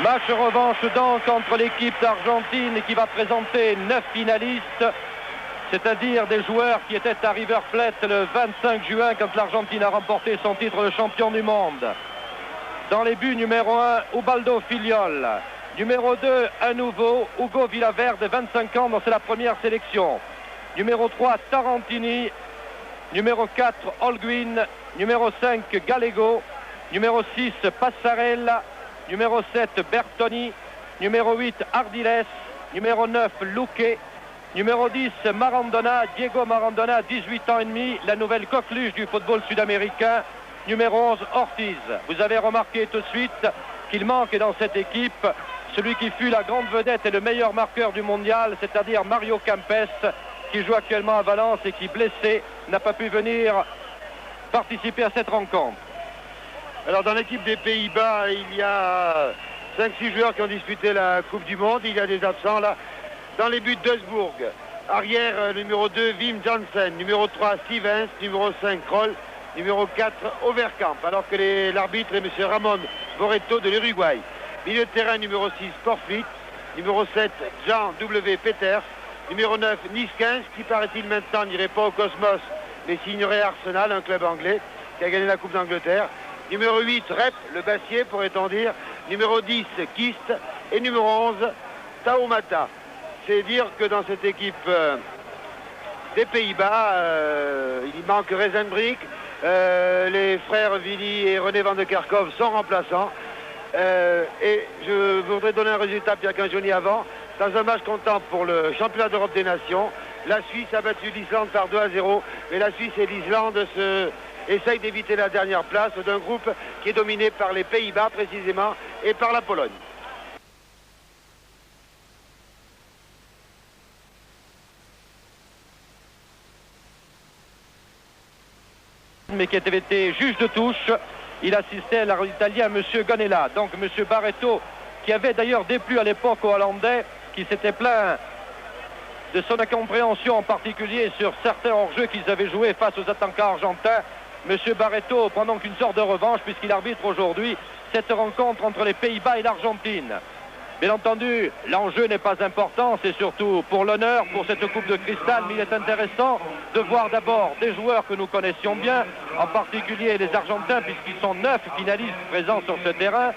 Match revanche donc entre l'équipe d'Argentine qui va présenter 9 finalistes, c'est-à-dire des joueurs qui étaient à River Plate le 25 juin quand l'Argentine a remporté son titre de champion du monde. Dans les buts, numéro 1, Ubaldo Filiol. Numéro 2, à nouveau, Hugo Villaverde, 25 ans, c'est la première sélection. Numéro 3, Tarantini. Numéro 4, Holguin. Numéro 5, Gallego. Numéro 6, Passarella. Numéro 7, Bertoni. Numéro 8, Ardiles. Numéro 9, Luque. Numéro 10, Marandona. Diego Marandona, 18 ans et demi, la nouvelle coqueluche du football sud-américain. Numéro 11, Ortiz. Vous avez remarqué tout de suite qu'il manque dans cette équipe celui qui fut la grande vedette et le meilleur marqueur du mondial, c'est-à-dire Mario Kempes, qui joue actuellement à Valence et qui, blessé, n'a pas pu venir participer à cette rencontre. Alors dans l'équipe des Pays-Bas, il y a 5-6 joueurs qui ont disputé la Coupe du Monde. Il y a des absents là. Dans les buts, Duisburg. Arrière, numéro 2, Wim Janssen. Numéro 3, Stevens. Numéro 5, Kroll. Numéro 4, Overkamp. Alors que l'arbitre est M. Ramon Boretto de l'Uruguay. Milieu de terrain, numéro 6, Porflit. Numéro 7, Jean W. Peters. Numéro 9, Niskens, qui paraît-il maintenant n'irait pas au Cosmos, mais signerait Arsenal, un club anglais, qui a gagné la Coupe d'Angleterre. Numéro 8, Rep, le Bassier, pourrait-on dire. Numéro 10, Kist. Et numéro 11, Taumata. C'est dire que dans cette équipe des Pays-Bas, il manque Reizenbrink. Les frères Willy et René van de Kerkhoff sont remplaçants. Et je voudrais donner un résultat, Pierre Cangioni, avant. Dans un match comptant pour le championnat d'Europe des Nations, la Suisse a battu l'Islande par 2-0. Mais la Suisse et l'Islande essayent d'éviter la dernière place d'un groupe qui est dominé par les Pays-Bas précisément et par la Pologne. Mais qui avait été juge de touche, il assistait à l'arbitre italien, M. Ganella. Donc M. Barreto, qui avait d'ailleurs déplu à l'époque aux Hollandais, qui s'était plaint de son incompréhension en particulier sur certains hors-jeux qu'ils avaient joués face aux attaquants argentins. M. Barreto prend donc une sorte de revanche puisqu'il arbitre aujourd'hui cette rencontre entre les Pays-Bas et l'Argentine. Bien entendu, l'enjeu n'est pas important, c'est surtout pour l'honneur, pour cette coupe de cristal, mais il est intéressant de voir d'abord des joueurs que nous connaissions bien, en particulier les Argentins, puisqu'ils sont 9 finalistes présents sur ce terrain,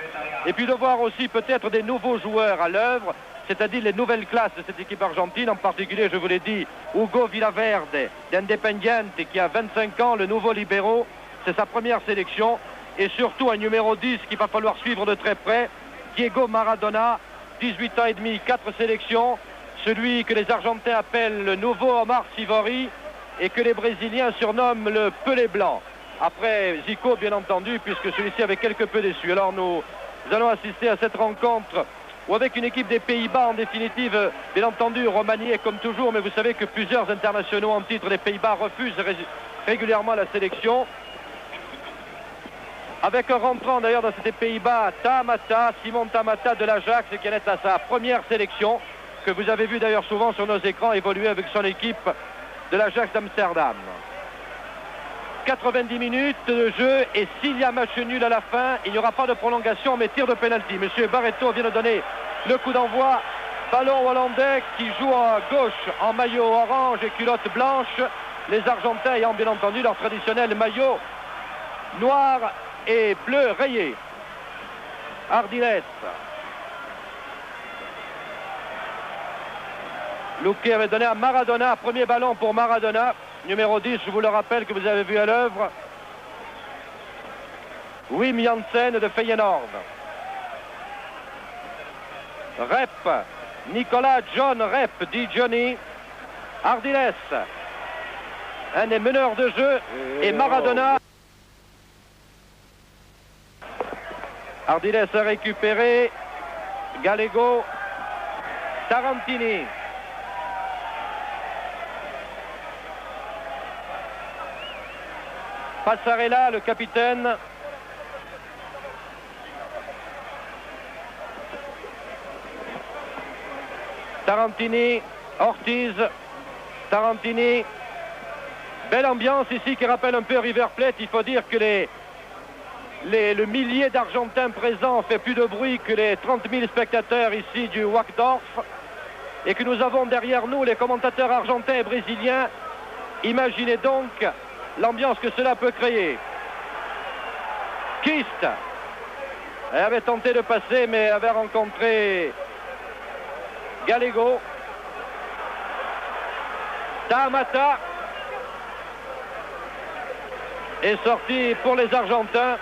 et puis de voir aussi peut-être des nouveaux joueurs à l'œuvre, c'est-à-dire les nouvelles classes de cette équipe argentine, en particulier, je vous l'ai dit, Hugo Villaverde, d'Independiente, qui a 25 ans, le nouveau libéro, c'est sa première sélection, et surtout un numéro 10 qu'il va falloir suivre de très près, Diego Maradona, 18 ans et demi, 4 sélections, celui que les Argentins appellent le nouveau Omar Sivori et que les Brésiliens surnomment le Pelé blanc. Après Zico, bien entendu, puisque celui-ci avait quelque peu déçu. Alors nous allons assister à cette rencontre où avec une équipe des Pays-Bas, en définitive, bien entendu, remaniée comme toujours, mais vous savez que plusieurs internationaux en titre des Pays-Bas refusent régulièrement la sélection. Avec un rentrant d'ailleurs dans ces Pays-Bas, Tamata, Simon Tamata de l'Ajax, qui en est à sa première sélection, que vous avez vu d'ailleurs souvent sur nos écrans évoluer avec son équipe de l'Ajax d'Amsterdam. 90 minutes de jeu et s'il y a match nul à la fin, il n'y aura pas de prolongation mais tir de pénalty. Monsieur Barreto vient de donner le coup d'envoi. Ballon hollandais qui joue à gauche en maillot orange et culotte blanche. Les Argentins ayant bien entendu leur traditionnel maillot noir et bleu rayé. Ardiles. Luque avait donné à Maradona, premier ballon pour Maradona. Numéro 10, je vous le rappelle, que vous avez vu à l'œuvre. Wim Janssen de Feyenoord. Rep. Nicolas John Rep, dit Johnny. Ardiles. Un des meneurs de jeu. Et Maradona. Ardiles a récupéré. Gallego. Tarantini. Passarella, le capitaine. Tarantini, Ortiz, Tarantini. Belle ambiance ici qui rappelle un peu River Plate. Il faut dire que les le millier d'Argentins présents fait plus de bruit que les 30 000 spectateurs ici du Wackdorf, et que nous avons derrière nous les commentateurs argentins et brésiliens. Imaginez donc l'ambiance que cela peut créer. Kist avait tenté de passer, mais avait rencontré Gallego. Tahamata est sorti pour les Argentins,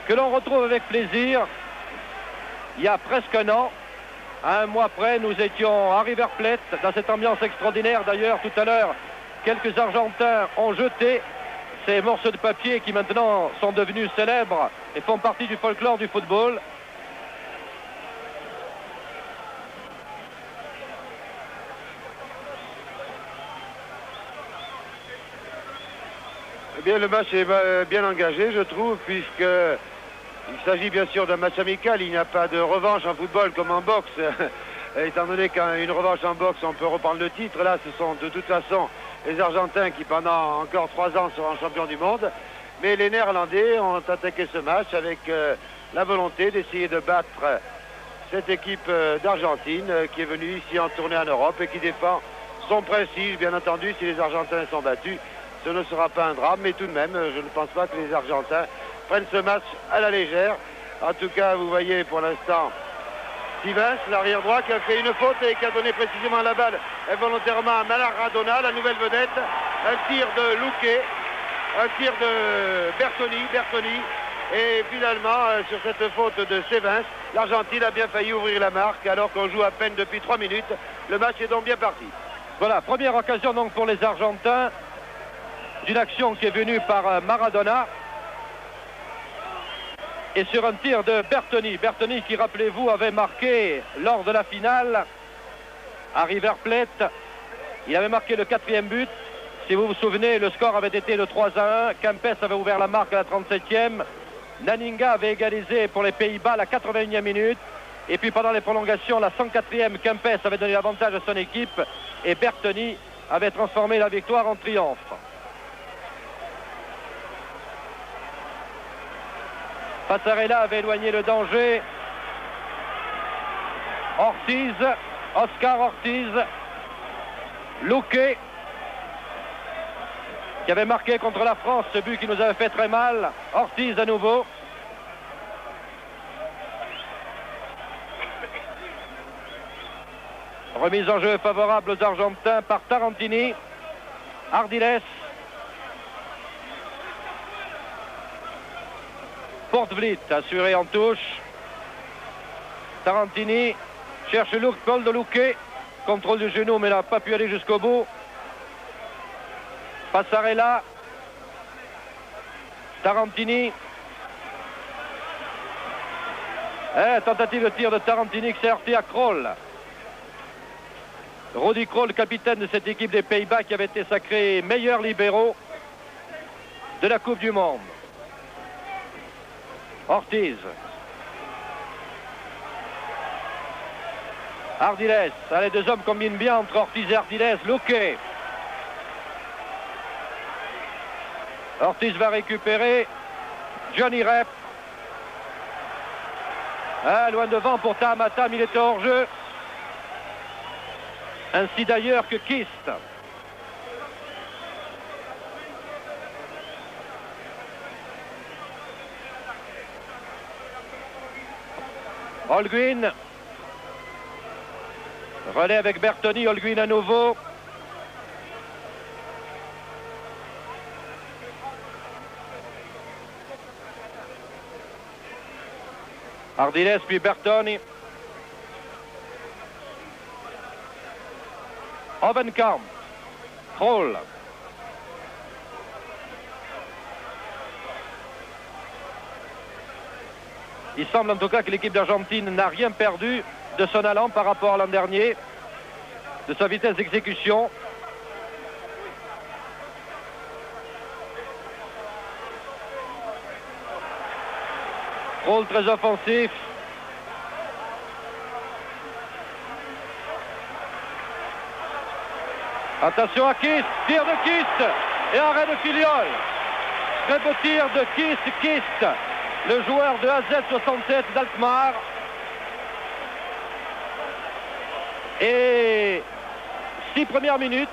que l'on retrouve avec plaisir. Il y a presque un an, à un mois près, nous étions à River Plate, dans cette ambiance extraordinaire. D'ailleurs, tout à l'heure, quelques Argentins ont jeté ces morceaux de papier qui maintenant sont devenus célèbres et font partie du folklore du football. Eh bien, le match est bien engagé, je trouve, puisqu'il s'agit bien sûr d'un match amical. Il n'y a pas de revanche en football comme en boxe. Étant donné qu'une revanche en boxe, on peut reprendre le titre. Là, ce sont de toute façon les Argentins qui, pendant encore 3 ans, seront champions du monde. Mais les Néerlandais ont attaqué ce match avec la volonté d'essayer de battre cette équipe d'Argentine qui est venue ici en tournée en Europe et qui défend son prestige. Bien entendu, si les Argentins sont battus, ce ne sera pas un drame. Mais tout de même, je ne pense pas que les Argentins prennent ce match à la légère. En tout cas, vous voyez pour l'instant Stevens, l'arrière droit, qui a fait une faute et qui a donné précisément la balle involontairement à Maradona, la nouvelle vedette. Un tir de Luque, un tir de Bertoni. Et finalement, sur cette faute de Stevens, l'Argentine a bien failli ouvrir la marque alors qu'on joue à peine depuis 3 minutes. Le match est donc bien parti. Voilà, première occasion donc pour les Argentins d'une action qui est venue par Maradona. Et sur un tir de Bertoni qui, rappelez-vous, avait marqué lors de la finale à River Plate. Il avait marqué le 4e but. Si vous vous souvenez, le score avait été de 3-1. Kempes avait ouvert la marque à la 37e. Naninga avait égalisé pour les Pays-Bas à la 81e minute. Et puis pendant les prolongations, la 104e, Kempes avait donné l'avantage à son équipe. Et Bertoni avait transformé la victoire en triomphe. Passarella avait éloigné le danger. Oscar Ortiz, Luque, qui avait marqué contre la France ce but qui nous avait fait très mal. Ortiz à nouveau. Remise en jeu favorable aux Argentins par Tarantini. Ardiles. Portvliet assuré en touche. Tarantini cherche le col de Luque. Contrôle du genou, mais n'a pas pu aller jusqu'au bout. Passarella. Tarantini. Tentative de tir de Tarantini qui s'est heurté à Krol. Rudi Krol, capitaine de cette équipe des Pays-Bas qui avait été sacré meilleur libéraux de la Coupe du Monde. Ortiz. Ardiles. Les deux hommes combinent bien entre Ortiz et Ardiles. Luque. Ortiz va récupérer. Johnny Rep. Loin devant pour Tahamata, mais il était hors jeu. Ainsi d'ailleurs que Kist. Holguin. Relais avec Bertoni, Holguin à nouveau. Ardiles puis Bertoni. Ovenkamp. Krol. Il semble en tout cas que l'équipe d'Argentine n'a rien perdu de son allant par rapport à l'an dernier, de sa vitesse d'exécution. Krol très offensif. Attention à Kist, tir de Kist et arrêt de Filiol. très beau tir de Kist, le joueur de AZ67 d'Alkmaar. Et 6 premières minutes.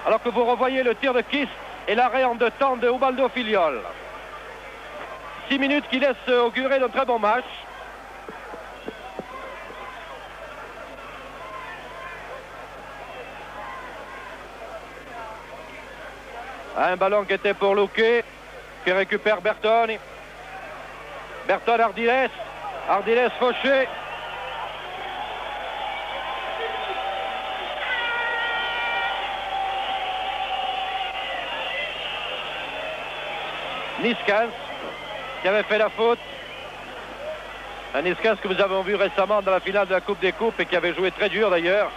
Alors que vous revoyez le tir de Kist et l'arrêt en 2 temps de Ubaldo Filiol. 6 minutes qui laissent augurer d'un très bon match. Un ballon qui était pour Luque, qui récupère Bertone. Bertone, Ardiles. Ardiles, Fauché. Niskans, qui avait fait la faute. Un Niskans que nous avons vu récemment dans la finale de la Coupe des Coupes et qui avait joué très dur d'ailleurs.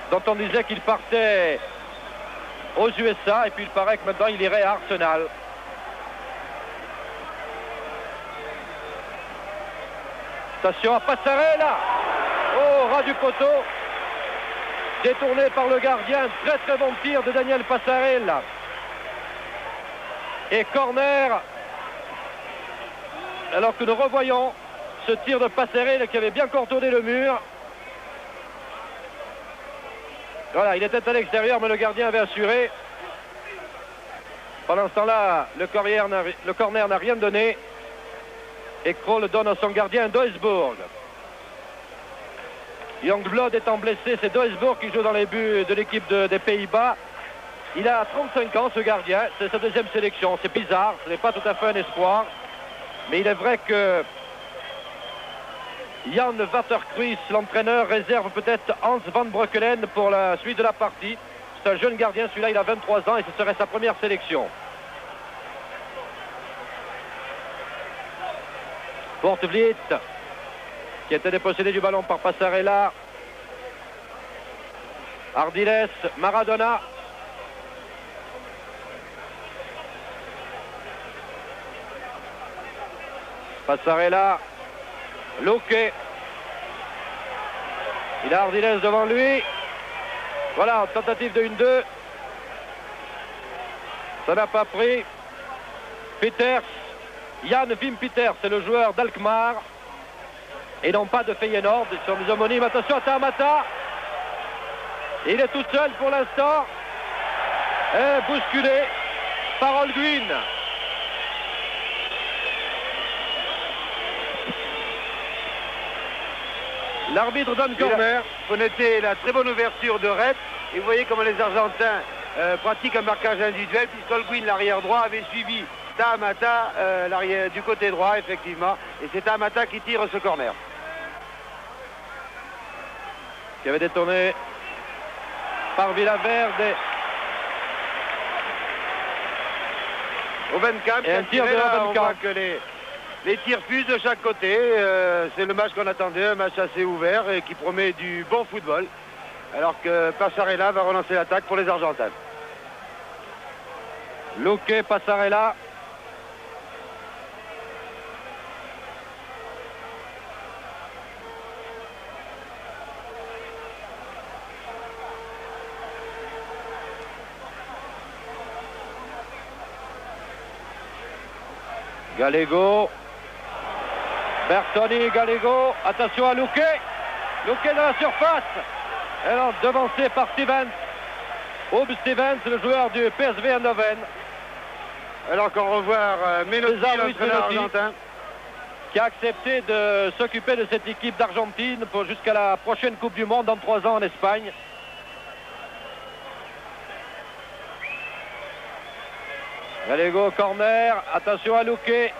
Dont on disait qu'il partait aux USA et puis il paraît que maintenant il irait à Arsenal. Attention à Passarella. Oh, ras du poteau. Détourné par le gardien. Très très bon tir de Daniel Passarella. Et corner. Alors que nous revoyons ce tir de Passarella qui avait bien contourné le mur. Voilà, il était à l'extérieur, mais le gardien avait assuré. Pendant ce temps-là, le corner n'a rien donné. Et Krol donne à son gardien Duisburg. Youngblood étant blessé, c'est Duisburg qui joue dans les buts de l'équipe des Pays-Bas. Il a 35 ans, ce gardien. C'est sa 2e sélection. C'est bizarre, ce n'est pas tout à fait un espoir. Mais il est vrai que Jan Waterkruis, l'entraîneur, réserve peut-être Hans van Breukelen pour la suite de la partie. C'est un jeune gardien, celui-là il a 23 ans et ce serait sa première sélection. Porte-Vliet, qui était dépossédé du ballon par Passarella. Ardiles, Maradona. Passarella. Luque. Il a Ardiles devant lui. Voilà, tentative de 1-2. Ça n'a pas pris. Peters. Jan Wim Peters, c'est le joueur d'Alkmaar. Et non pas de Feyenoord. Ils sont des homonymes. Attention à Tamata. Il est tout seul pour l'instant. Et bousculé par Holguin. L'arbitre donne corner. Faut noter la très bonne ouverture de Rep. Et vous voyez comment les Argentins pratiquent un marquage individuel, puisqu'Holguin, l'arrière droit, avait suivi Tamata du côté droit, effectivement. Et c'est Tamata qui tire ce corner. Qui avait détourné par Villaverde. Ovenkamp, et un tir de Ovenkamp. Les tirs fusent de chaque côté. C'est le match qu'on attendait, un match assez ouvert et qui promet du bon football. Alors que Passarella va relancer l'attaque pour les Argentins. Luque, Passarella. Gallego. Bertoni, Gallego. Attention à Luque. Luque dans la surface. Alors devancé par Stevens. Oub Stevens, le joueur du PSV Eindhoven. Alors qu'on revoit Menotti, l'entraîneur argentin, qui a accepté de s'occuper de cette équipe d'Argentine pour jusqu'à la prochaine Coupe du Monde dans 3 ans en Espagne. Gallego, corner. Attention à Luque.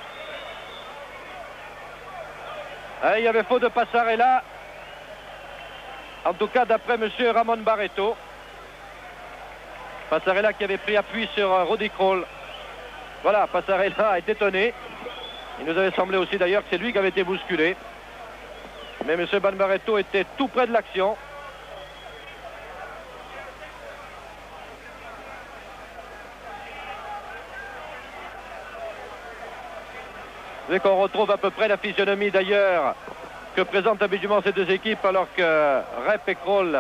Ah, il y avait faute de Passarella. En tout cas, d'après M. Ramon Barreto. Passarella qui avait pris appui sur Rudi Krol. Voilà, Passarella est étonné. Il nous avait semblé aussi d'ailleurs que c'est lui qui avait été bousculé. Mais M. Barreto était tout près de l'action. Vous savez qu'on retrouve à peu près la physionomie d'ailleurs que présentent habituellement ces deux équipes, alors que Rep et Krol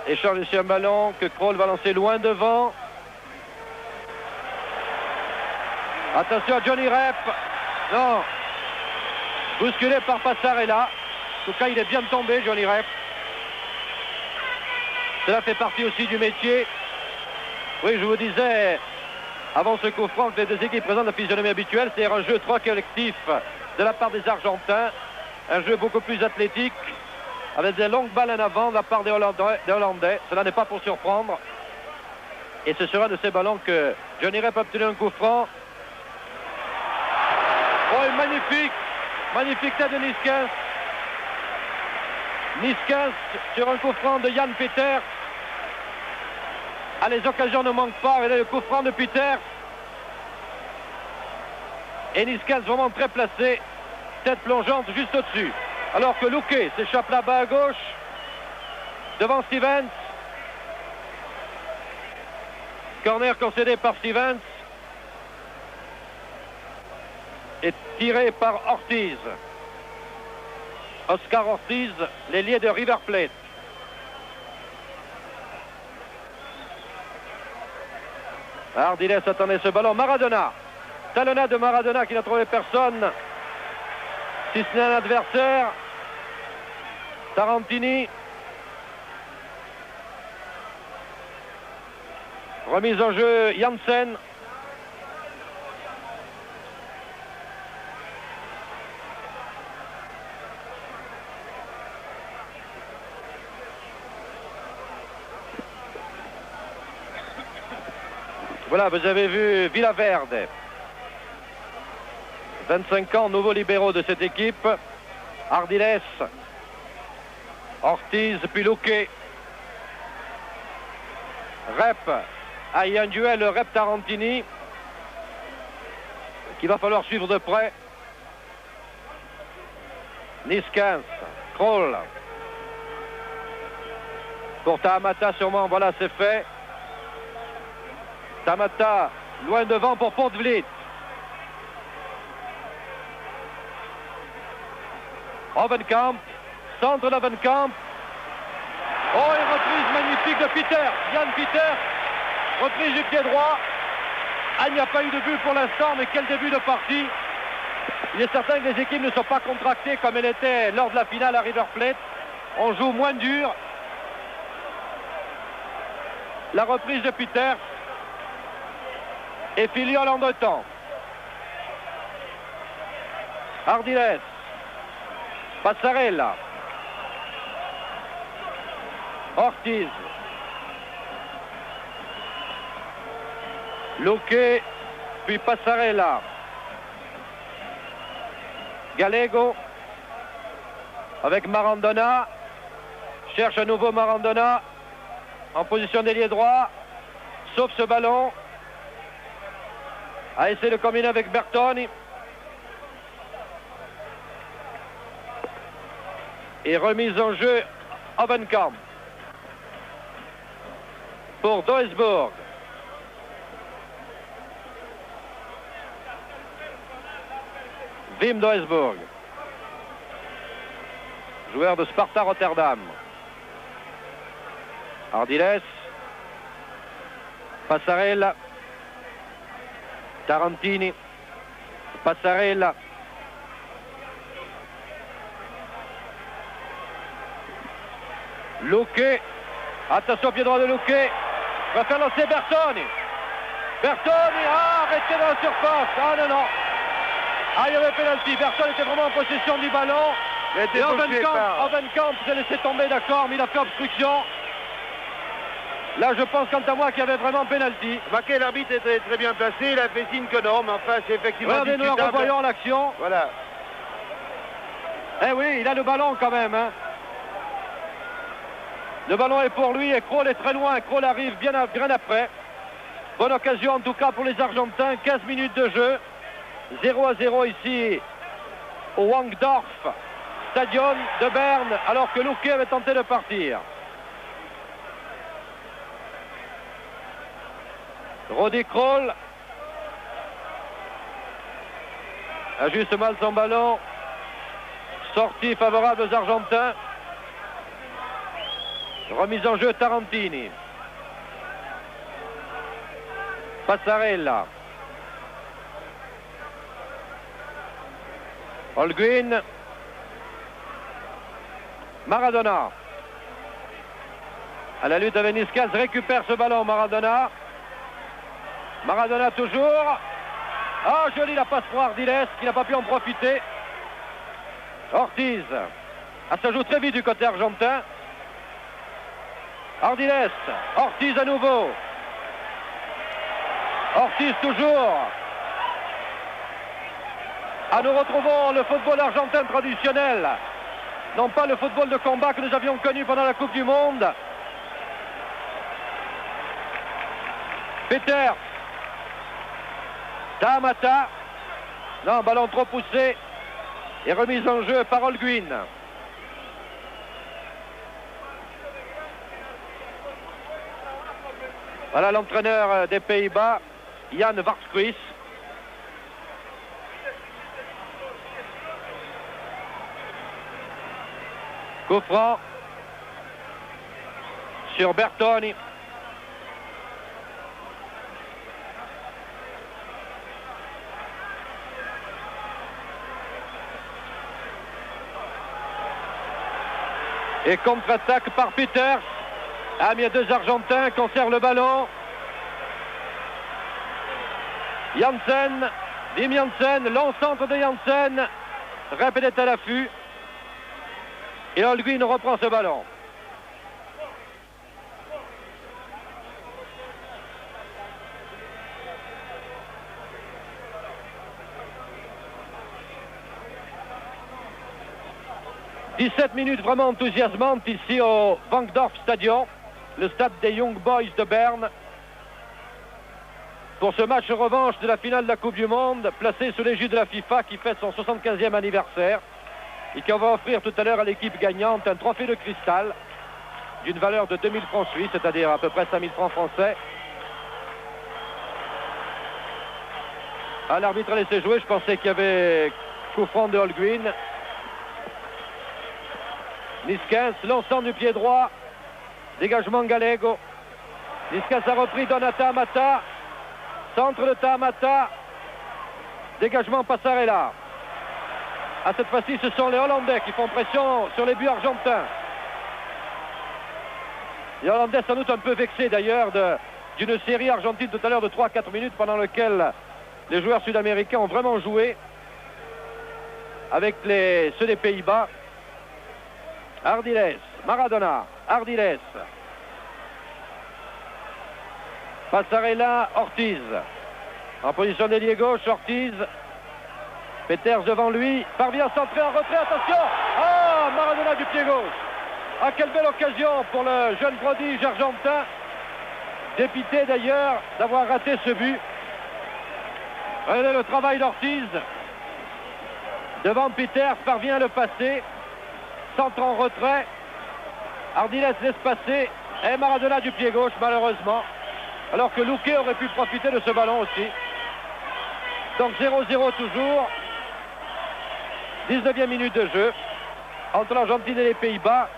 échangent ici un ballon que Krol va lancer loin devant. Attention à Johnny Rep. Non. Bousculé par Passarella. En tout cas, il est bien tombé, Johnny Rep. Cela fait partie aussi du métier. Oui, je vous disais, avant ce coup franc, que les deux équipes présentent la physionomie habituelle. C'est un jeu trop collectif de la part des Argentins. Un jeu beaucoup plus athlétique, avec des longues balles en avant de la part des Hollandais. Cela n'est pas pour surprendre. Et ce sera de ces ballons que Johnny Rep a obtenu un coup franc. Oh, magnifique! Magnifique tête de Niskens. Niskens sur un coup franc de Jan Peters. Ah, les occasions ne manquent pas. Et là, le coup franc de Peters. Et Niskens vraiment très placé. Tête plongeante juste au-dessus. Alors que Luque s'échappe là-bas à gauche. Devant Stevens. Corner concédé par Stevens. Et tiré par Ortiz. Oscar Ortiz, l'ailier de River Plate. Ardiles attendait ce ballon. Maradona. Talonnade de Maradona qui n'a trouvé personne. Si ce n'est un adversaire. Tarantini. Remise en jeu Janssen. Voilà, vous avez vu Villaverde. 25 ans, nouveaux libéraux de cette équipe. Ardiles. Ortiz, puis Luque. Rep. Ah, il y a un duel Rep-Tarantini qu'il va falloir suivre de près. Niskens. Kroll. Pour Tamata sûrement, voilà, c'est fait. Tamata, loin devant pour Poortvliet. Hovenkamp, centre d'Hovenkamp. Oh, une reprise magnifique de Peter. Jan Peter, reprise du pied droit. Ah, il n'y a pas eu de but pour l'instant, mais quel début de partie. Il est certain que les équipes ne sont pas contractées comme elles étaient lors de la finale à River Plate. On joue moins dur. La reprise de Peter. Et Filiol en deux temps. Ardiles. Passarella. Ortiz. Luque. Puis Passarella. Gallego. Avec Maradona. Cherche à nouveau Maradona. En position d'ailier droit. Sauf ce ballon. A essayé de combiner avec Bertoni. Et remise en jeu Hovenkamp. Pour Duisburg. Wim Duisburg. Joueur de Sparta Rotterdam. Ardiles. Passarella. Tarantini. Passarella. Luque. Attention au pied droit de Luque. Va faire lancer Bertoni. Bertoni. Ah, arrêté dans la surface. Ah non, non. Ah, il y avait pénalty. Bertoni était vraiment en possession du ballon. Et Hovenkamp s'est laissé tomber, d'accord, mais il a fait obstruction. Là, je pense, quant à moi, qu'il y avait vraiment pénalty. Maquet, l'arbitre était très bien placé. Il a fait signe que non, mais enfin, c'est effectivement Regardez-nous en revoyant l'action. Voilà. Eh oui, il a le ballon quand même. Hein. Le ballon est pour lui et Kroll est très loin. Kroll arrive bien après. Bonne occasion en tout cas pour les Argentins. 15 minutes de jeu. 0-0 ici au Wangdorf Stadion de Berne, alors que Luque avait tenté de partir. Rudi Kroll ajuste mal son ballon. Sortie favorable aux Argentins. Remise en jeu Tarantini. Passarella. Holguin. Maradona. À la lutte avec Niskans, récupère ce ballon, Maradona. Maradona toujours. Ah, joli la passe pour Ardiles, qui n'a pas pu en profiter. Ortiz. Ah, ça joue très vite du côté argentin. Ardiles. Ortiz à nouveau. Ortiz toujours. Ah, nous retrouvons le football argentin traditionnel. Non pas le football de combat que nous avions connu pendant la Coupe du Monde. Peter. Tamata. Non, ballon trop poussé. Et remise en jeu par Holguin. Voilà l'entraîneur des Pays-Bas, Jan Varsquis. Coup franc sur Bertoni. Et contre-attaque par Peters. Ah, mais il y a deux Argentins, conservent le ballon. Janssen, Wim Janssen, long centre de Janssen. Rapid est à l'affût. Et Holguin reprend ce ballon. « 17 minutes vraiment enthousiasmantes ici au Wankdorf Stadion, le stade des Young Boys de Berne, pour ce match revanche de la finale de la Coupe du Monde, placé sous l'égide de la FIFA qui fête son 75e anniversaire et qui va offrir tout à l'heure à l'équipe gagnante un trophée de cristal d'une valeur de 2000 francs suisses, c'est-à-dire à peu près 5000 francs français. Ah, l'arbitre a laissé jouer, je pensais qu'il y avait coup franc de Holguin. Niskans, l'ensemble du pied droit. Dégagement Gallego. Niskans a repris, donne à Tamata. Centre de Tamata. Dégagement Passarella. À cette fois-ci, ce sont les Hollandais qui font pression sur les buts argentins. Les Hollandais sans doute un peu vexés d'ailleurs d'une série argentine tout à l'heure de 3-4 minutes pendant laquelle les joueurs sud-américains ont vraiment joué avec ceux des Pays-Bas. Ardiles, Maradona, Ardiles. Passarella, Ortiz. En position d'ailier gauche, Ortiz. Peters devant lui, parvient à centrer en retrait, attention. Ah, Maradona du pied gauche. Ah, quelle belle occasion pour le jeune prodige argentin. Dépité d'ailleurs d'avoir raté ce but. Regardez le travail d'Ortiz. Devant Peters, parvient à le passer. Centre en retrait. Ardiles laisse passer. Et Maradona du pied gauche, malheureusement. Alors que Luque aurait pu profiter de ce ballon aussi. Donc 0-0 toujours. 19e minute de jeu entre l'Argentine et les Pays-Bas.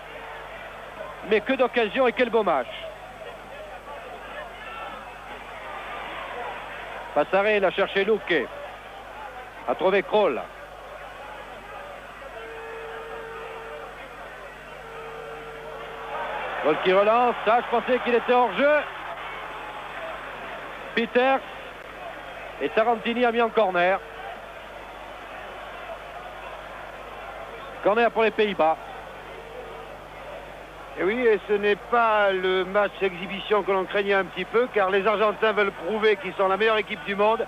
Mais que d'occasions et quel beau match. Passarella a cherché Luque. A trouvé Kroll. Kroll qui relance. Ça, je pensais qu'il était hors jeu. Peters. Et Tarantini a mis en corner. Corner pour les Pays-Bas. Et oui, et ce n'est pas le match exhibition que l'on craignait un petit peu, car les Argentins veulent prouver qu'ils sont la meilleure équipe du monde,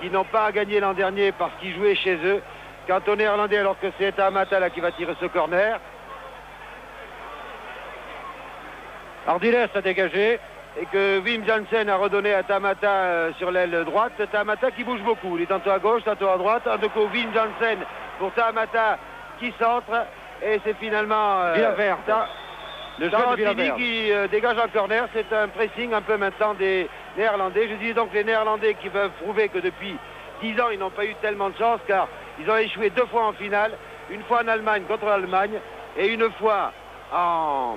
qu'ils n'ont pas à gagner l'an dernier parce qu'ils jouaient chez eux. Quant aux Néerlandais, alors que c'est Tamata là qui va tirer ce corner. Ardiles a dégagé. Et que Wim Janssen a redonné à Tamata sur l'aile droite. Tamata qui bouge beaucoup. Il est tantôt à gauche, tantôt à droite. En tout cas, Wim Janssen pour Tamata qui centre. Et c'est finalement le Tarantini qui dégage un corner. C'est un pressing un peu maintenant des Néerlandais. Je dis donc les Néerlandais qui veulent prouver que depuis 10 ans, ils n'ont pas eu tellement de chance, car ils ont échoué 2 fois en finale. Une fois en Allemagne contre l'Allemagne et une fois en...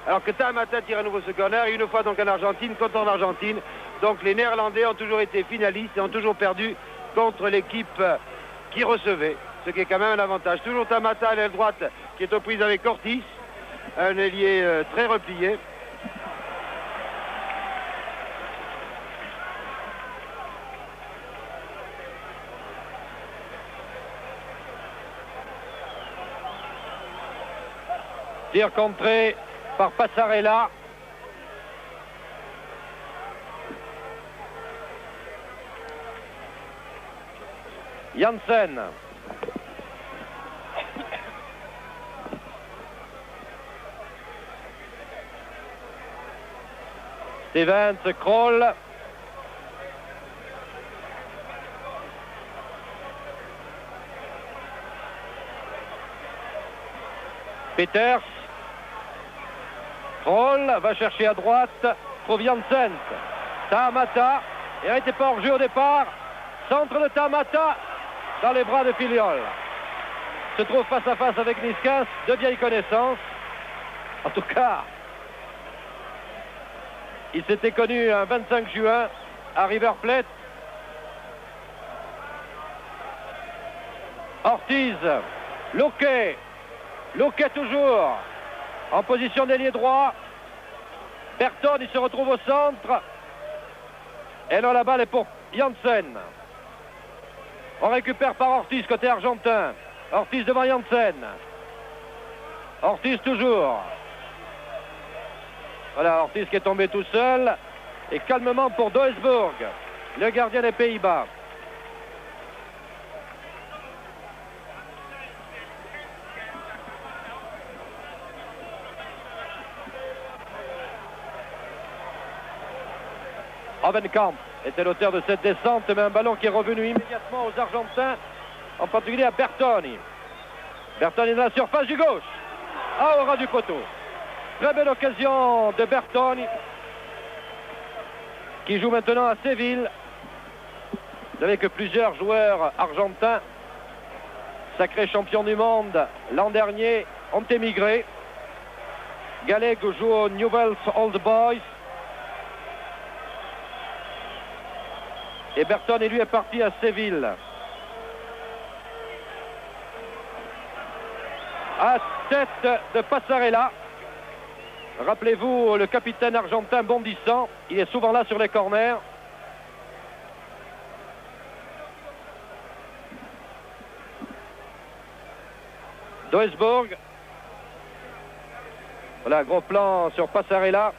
Alors que Tamata tire à nouveau ce corner, et une fois donc en Argentine, contre en Argentine. Donc les Néerlandais ont toujours été finalistes et ont toujours perdu contre l'équipe qui recevait, ce qui est quand même un avantage. Toujours Tamata à l'aile droite qui est aux prises avec Ortiz, un ailier très replié. Tir contré par Passarella. Janssen. Stevens, Kroll. Peters. Kroll va chercher à droite. Trouve Janssen. Tamata. Il n'était pas hors jeu au départ. Centre de Tamata dans les bras de Filiol. Se trouve face à face avec Niskanen, de vieilles connaissances. En tout cas, il s'était connu un 25 juin à River Plate. Ortiz, Luque toujours en position d'ailier droit. Berton, il se retrouve au centre. Et là, la balle est pour Janssen. On récupère par Ortiz côté argentin. Ortiz devant Janssen. Ortiz toujours. Voilà, Ortiz qui est tombé tout seul. Et calmement pour Doesburg, le gardien des Pays-Bas. Hovenkamp était l'auteur de cette descente, mais un ballon qui est revenu immédiatement aux Argentins, en particulier à Bertoni. Bertoni dans la surface du gauche, au ras du poteau. Très belle occasion de Bertoni, qui joue maintenant à Séville. Vous savez que plusieurs joueurs argentins, sacrés champions du monde l'an dernier, ont émigré. Gallego joue au Newell's Old Boys. Et Bertoni, lui, est parti à Séville. À tête de Passarella. Rappelez-vous, le capitaine argentin bondissant. Il est souvent là sur les corners. Doesburg. Voilà, gros plan sur Passarella.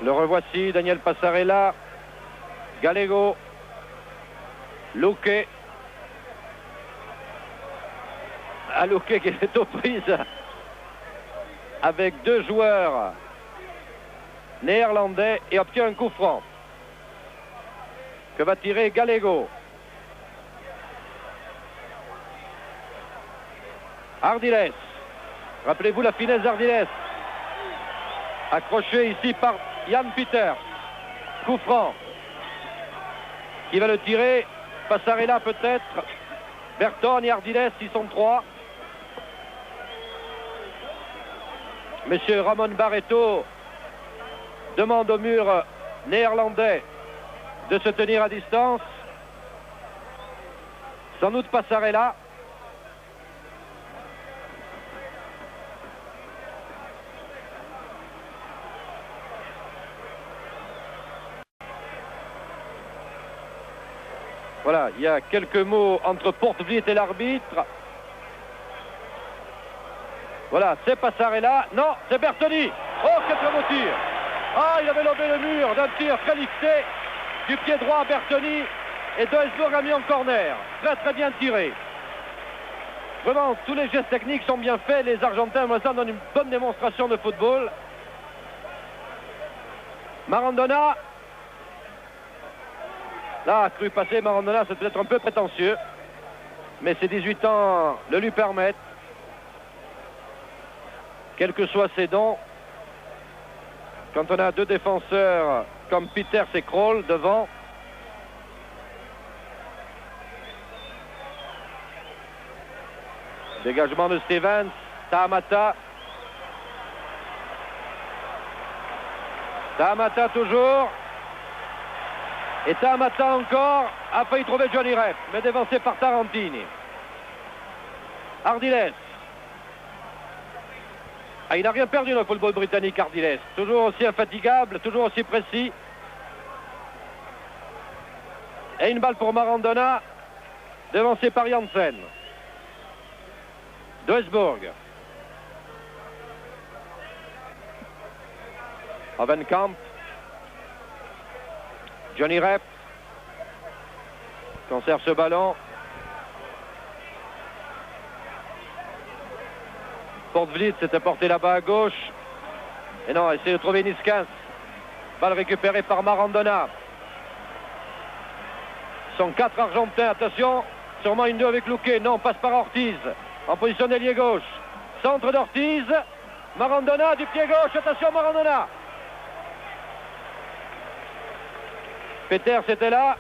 Le revoici, Daniel Passarella, Gallego, Luque. Luque qui est aux prises avec deux joueurs néerlandais et obtient un coup franc que va tirer Gallego. Ardiles. Rappelez-vous la finesse d'Ardiles. Accroché ici par Jan Peters. Coup franc. Qui va le tirer? Passarella peut-être. Berton et Ardiles, ils sont trois. Monsieur Ramon Barreto demande au mur néerlandais de se tenir à distance. Sans doute Passarella. Voilà, il y a quelques mots entre Portvliet et l'arbitre. Voilà, c'est Passarella. Non, c'est Bertoni. Oh, quel très beau tir. Ah, il avait lobé le mur d'un tir très lixé du pied droit à Bertoni. Et Doesburg a mis en corner. Très très bien tiré. Vraiment, tous les gestes techniques sont bien faits. Les Argentins, moi, ça donne une bonne démonstration de football. Marandona. Là, cru passer Marandona, c'est peut-être un peu prétentieux. Mais ses 18 ans le lui permettent. Quels que soient ses dons. Quand on a deux défenseurs comme Peters et Kroll devant. Dégagement de Stevens. Tamata. Tamata toujours. Et Tamata encore a failli trouver Johnny Rep, mais dévancé par Tarantini. Ardiles. Ah, il n'a rien perdu dans le football britannique, Ardiles. Toujours aussi infatigable, toujours aussi précis. Et une balle pour Marandona, dévancé par Janssen. Duisburg. Hovenkamp. Johnny Rep conserve ce ballon. Portvliet s'était porté là-bas à gauche. Et non, essaie de trouver Niskins. Balle récupérée par Marandona. Sont 4 Argentins, attention. Sûrement une 2 avec Luque. Non, passe par Ortiz. En position d'ailier gauche. Centre d'Ortiz. Marandona du pied gauche. Attention Marandona. Peters était là.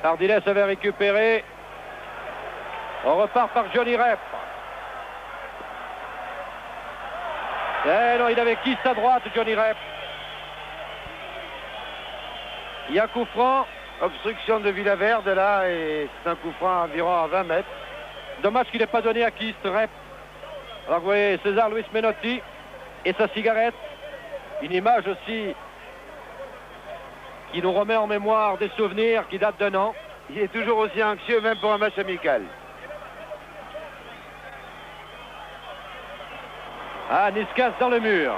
Ardiles avait récupéré. On repart par Johnny Rep. Eh non, il avait qui à droite, Johnny Rep. Il y a coup franc. Obstruction de Villaverde là, et c'est un coup franc environ à 20 mètres. Dommage qu'il n'ait pas donné à Kist, Rep. Alors vous voyez César Luis Menotti et sa cigarette. Une image aussi qui nous remet en mémoire des souvenirs qui datent d'un an. Il est toujours aussi anxieux, même pour un match amical. Ah, Niskins dans le mur.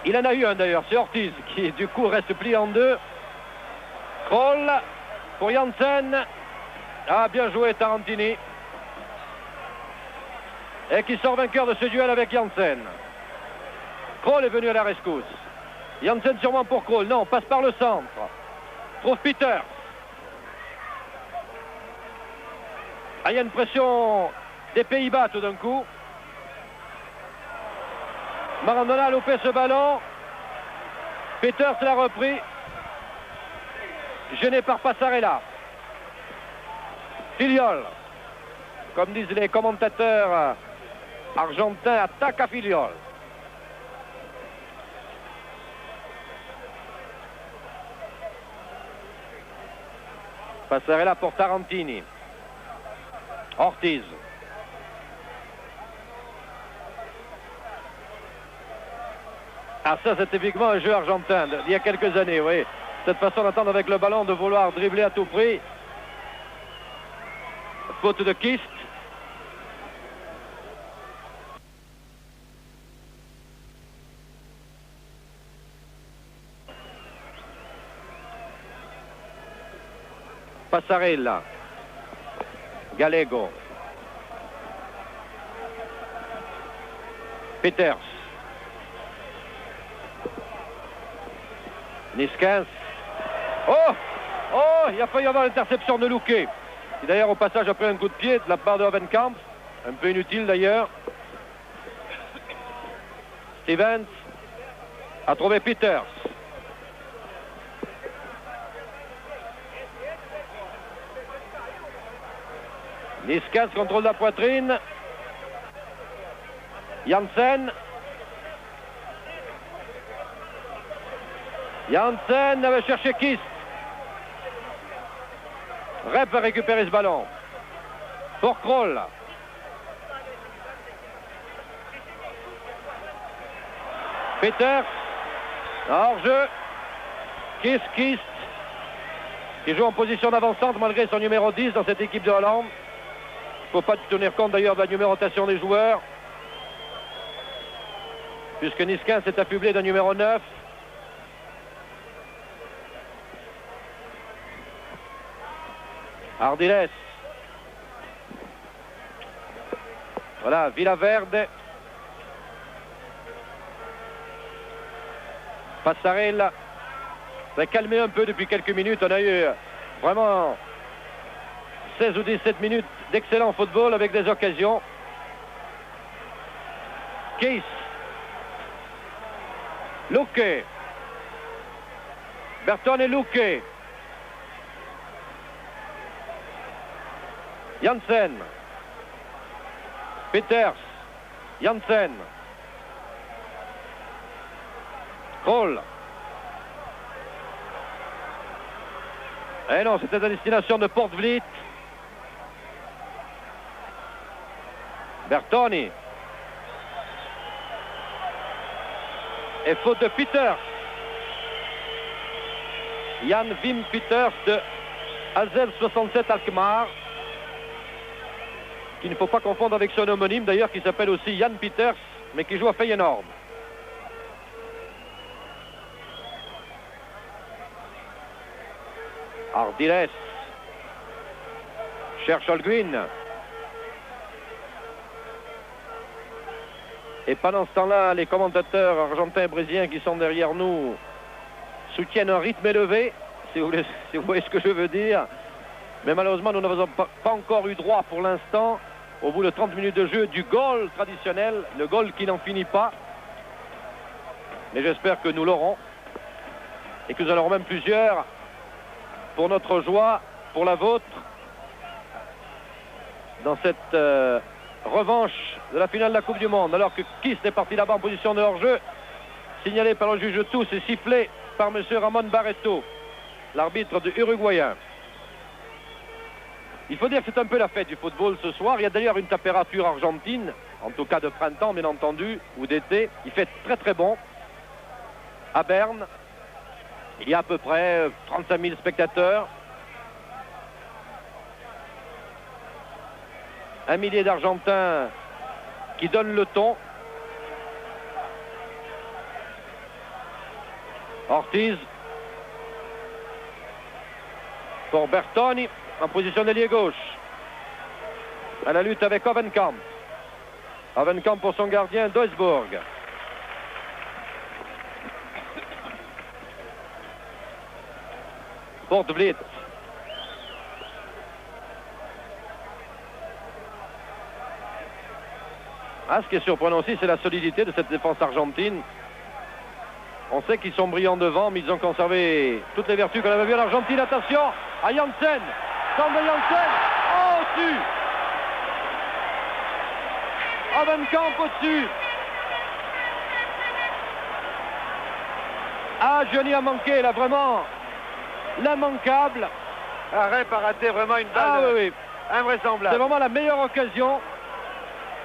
Il en a eu un d'ailleurs, c'est Ortiz qui du coup reste plié en deux. Kroll pour Janssen. Ah, bien joué Tarantini. Et qui sort vainqueur de ce duel avec Janssen. Kroll est venu à la rescousse. Janssen sûrement pour Kroll. Non, passe par le centre. Trouve Peters. Ah, il y a une pression des Pays-Bas tout d'un coup. Marandona a loupé ce ballon. Peters l'a repris. Gêné par Passarella. Filiol. Comme disent les commentateurs argentins, attaque à Filiol. Passarella pour Tarantini. Ortiz. Ah, ça c'est typiquement un jeu argentin d'il y a quelques années, oui. Cette façon d'attendre avec le ballon, de vouloir dribbler à tout prix. Faute de Kist. Passarella. Gallego. Peters. Niskins. Oh! Oh! Il a failli y avoir l'interception de Luque. Qui d'ailleurs au passage a pris un coup de pied de la part de Hovenkamp. Un peu inutile d'ailleurs. Stevens a trouvé Peters. Niskins contrôle la poitrine. Janssen. Janssen avait cherché Kist. Rep va récupérer ce ballon. Pour Kroll. Peters. Hors-jeu. Kist. Qui joue en position d'avancante malgré son numéro 10 dans cette équipe de Hollande. Il ne faut pas tenir compte d'ailleurs de la numérotation des joueurs. Puisque Niskins est affublé d'un numéro 9. Ardiles. Voilà, Villaverde. Passarella. Ça a calmé un peu depuis quelques minutes. On a eu vraiment 16 ou 17 minutes d'excellent football avec des occasions. Keys. Luque. Berton et Luque. Janssen. Peters. Janssen. Kroll. Eh non, c'était à destination de Port Vliet. Bertoni. Et faute de Peters. Jan Wim Peters de Azel 67 Alkmaar. Qu'il ne faut pas confondre avec son homonyme d'ailleurs, qui s'appelle aussi Jan Peters, mais qui joue à Feyenoord. Ardiles cherche Holguin. Et pendant ce temps-là, les commentateurs argentins et brésiliens qui sont derrière nous soutiennent un rythme élevé, si vous voyez ce que je veux dire. Mais malheureusement, nous n'avons pas encore eu droit pour l'instant, au bout de 30 minutes de jeu, du goal traditionnel, le goal qui n'en finit pas. Mais j'espère que nous l'aurons et que nous en aurons même plusieurs pour notre joie, pour la vôtre, dans cette revanche de la finale de la Coupe du Monde. Alors que Kiss est parti là-bas en position de hors-jeu, signalé par le juge tous et sifflé par M. Ramon Barreto, l'arbitre de uruguayen. Il faut dire que c'est un peu la fête du football ce soir. Il y a d'ailleurs une température argentine, en tout cas de printemps bien entendu, ou d'été. Il fait très très bon. À Berne, il y a à peu près 35 000 spectateurs. 1 millier d'Argentins qui donnent le ton. Ortiz pour Bertoni en position d'ailier gauche. À la lutte avec Hovenkamp. Hovenkamp pour son gardien Duisburg. Port Vliet. Ah, ce qui est surprenant aussi, c'est la solidité de cette défense argentine. On sait qu'ils sont brillants devant, mais ils ont conservé toutes les vertus qu'on avait vues en Argentine. Attention à Janssen. Centre de Janssen. Oh, au-dessus. Hovenkamp au-dessus. Ah, Johnny a manqué, là, vraiment. L'immanquable. Arrêt par raté, vraiment une balle. Ah oui, oui. Invraisemblable. C'est vraiment la meilleure occasion.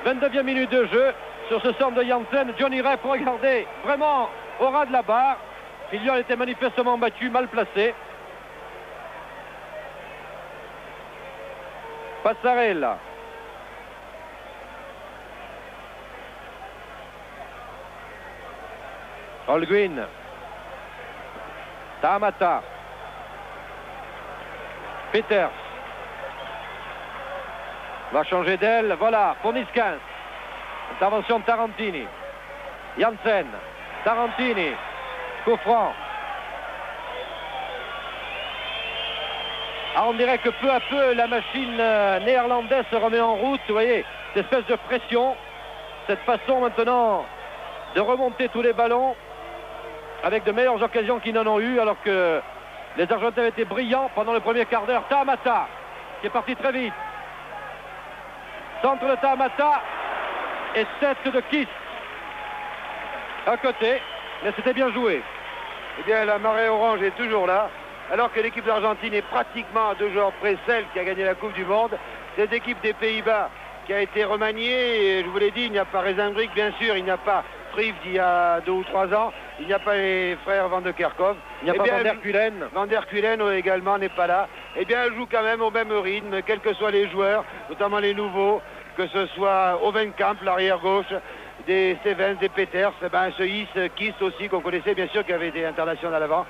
29e minute de jeu sur ce centre de Janssen. Johnny Rep, regardez, vraiment au ras de la barre. Filion était manifestement battu, mal placé. Passarella. Holguin. Tamata. Peters. Va changer d'aile, voilà, pour Niskins. Intervention de Tarantini. Janssen. Tarantini. Coup franc. Ah, on dirait que peu à peu, la machine néerlandaise se remet en route. Vous voyez, cette espèce de pression. Cette façon maintenant de remonter tous les ballons avec de meilleures occasions qu'ils n'en ont eu, alors que les Argentins étaient brillants pendant le premier quart d'heure. Tamata, qui est parti très vite. Centre de Tamata et tête de Kiss. À côté, mais c'était bien joué. Eh bien, la marée orange est toujours là, alors que l'équipe d'Argentine est pratiquement à 2 joueurs près celle qui a gagné la Coupe du Monde. Cette équipe des Pays-Bas qui a été remaniée, et je vous l'ai dit, il n'y a pas Rezenbrink, bien sûr, il n'y a pas Frief d'il y a 2 ou 3 ans, il n'y a pas les frères Van de Kerkhoff. Il n'y a pas Van der Kulen. Van der Kulen également n'est pas là. Eh bien, elle joue quand même au même rythme, quels que soient les joueurs, notamment les nouveaux, que ce soit Hovenkamp, l'arrière gauche, des Stevens, des Peters, ce Kiss aussi, qu'on connaissait bien sûr, qui avait été international avant.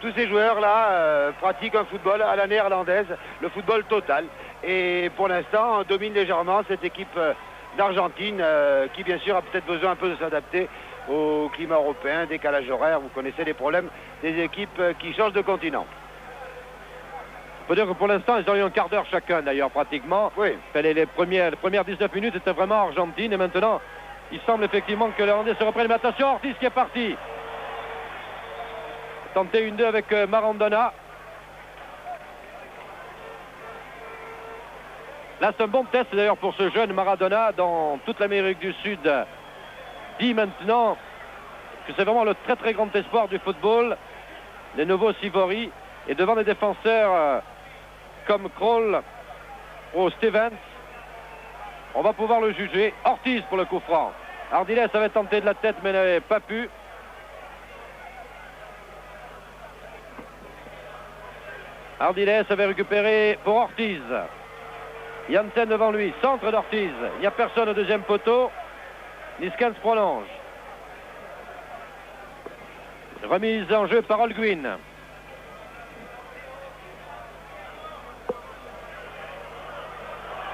Tous ces joueurs-là pratiquent un football à la néerlandaise, le football total. Et pour l'instant, on domine légèrement cette équipe d'Argentine, qui bien sûr a peut-être besoin un peu de s'adapter au climat européen, décalage horaire. Vous connaissez les problèmes des équipes qui changent de continent. Il faut dire que pour l'instant, ils ont eu un quart d'heure chacun d'ailleurs pratiquement. Oui. Les premières 19 minutes étaient vraiment Argentine et maintenant, il semble effectivement que les Hollandais se reprennent. Mais attention, Ortiz qui est parti. Tenter 1-2 avec Marandona. Là, c'est un bon test d'ailleurs pour ce jeune Maradona dans toute l'Amérique du Sud. Dit maintenant que c'est vraiment le très très grand espoir du football, les nouveaux Sivori, et devant des défenseurs comme Kroll ou Stevens, on va pouvoir le juger. Ortiz pour le coup franc. Ardiles avait tenté de la tête mais n'avait pas pu. Ardiles avait récupéré pour Ortiz. Janssen devant lui, centre d'Ortiz. Il n'y a personne au deuxième poteau. Niskans prolonge. Remise en jeu par Holguin.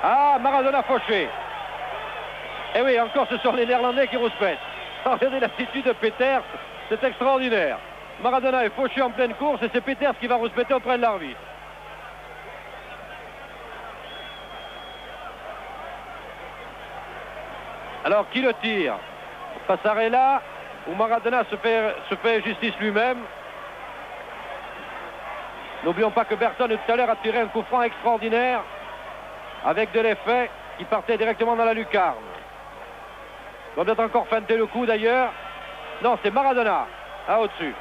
Ah, Maradona fauché. Et oui, encore ce sont les Néerlandais qui rouspètent. Regardez l'attitude de Peters, c'est extraordinaire. Maradona est fauché en pleine course et c'est Peters qui va rouspéter auprès de l'arbitre. Alors, qui le tire? Passarella ou Maradona se fait justice lui-même? N'oublions pas que Berton tout à l'heure a tiré un coup franc extraordinaire avec de l'effet qui partait directement dans la lucarne. Il doit peut-être encore feinter le coup d'ailleurs. Non, c'est Maradona, au-dessus.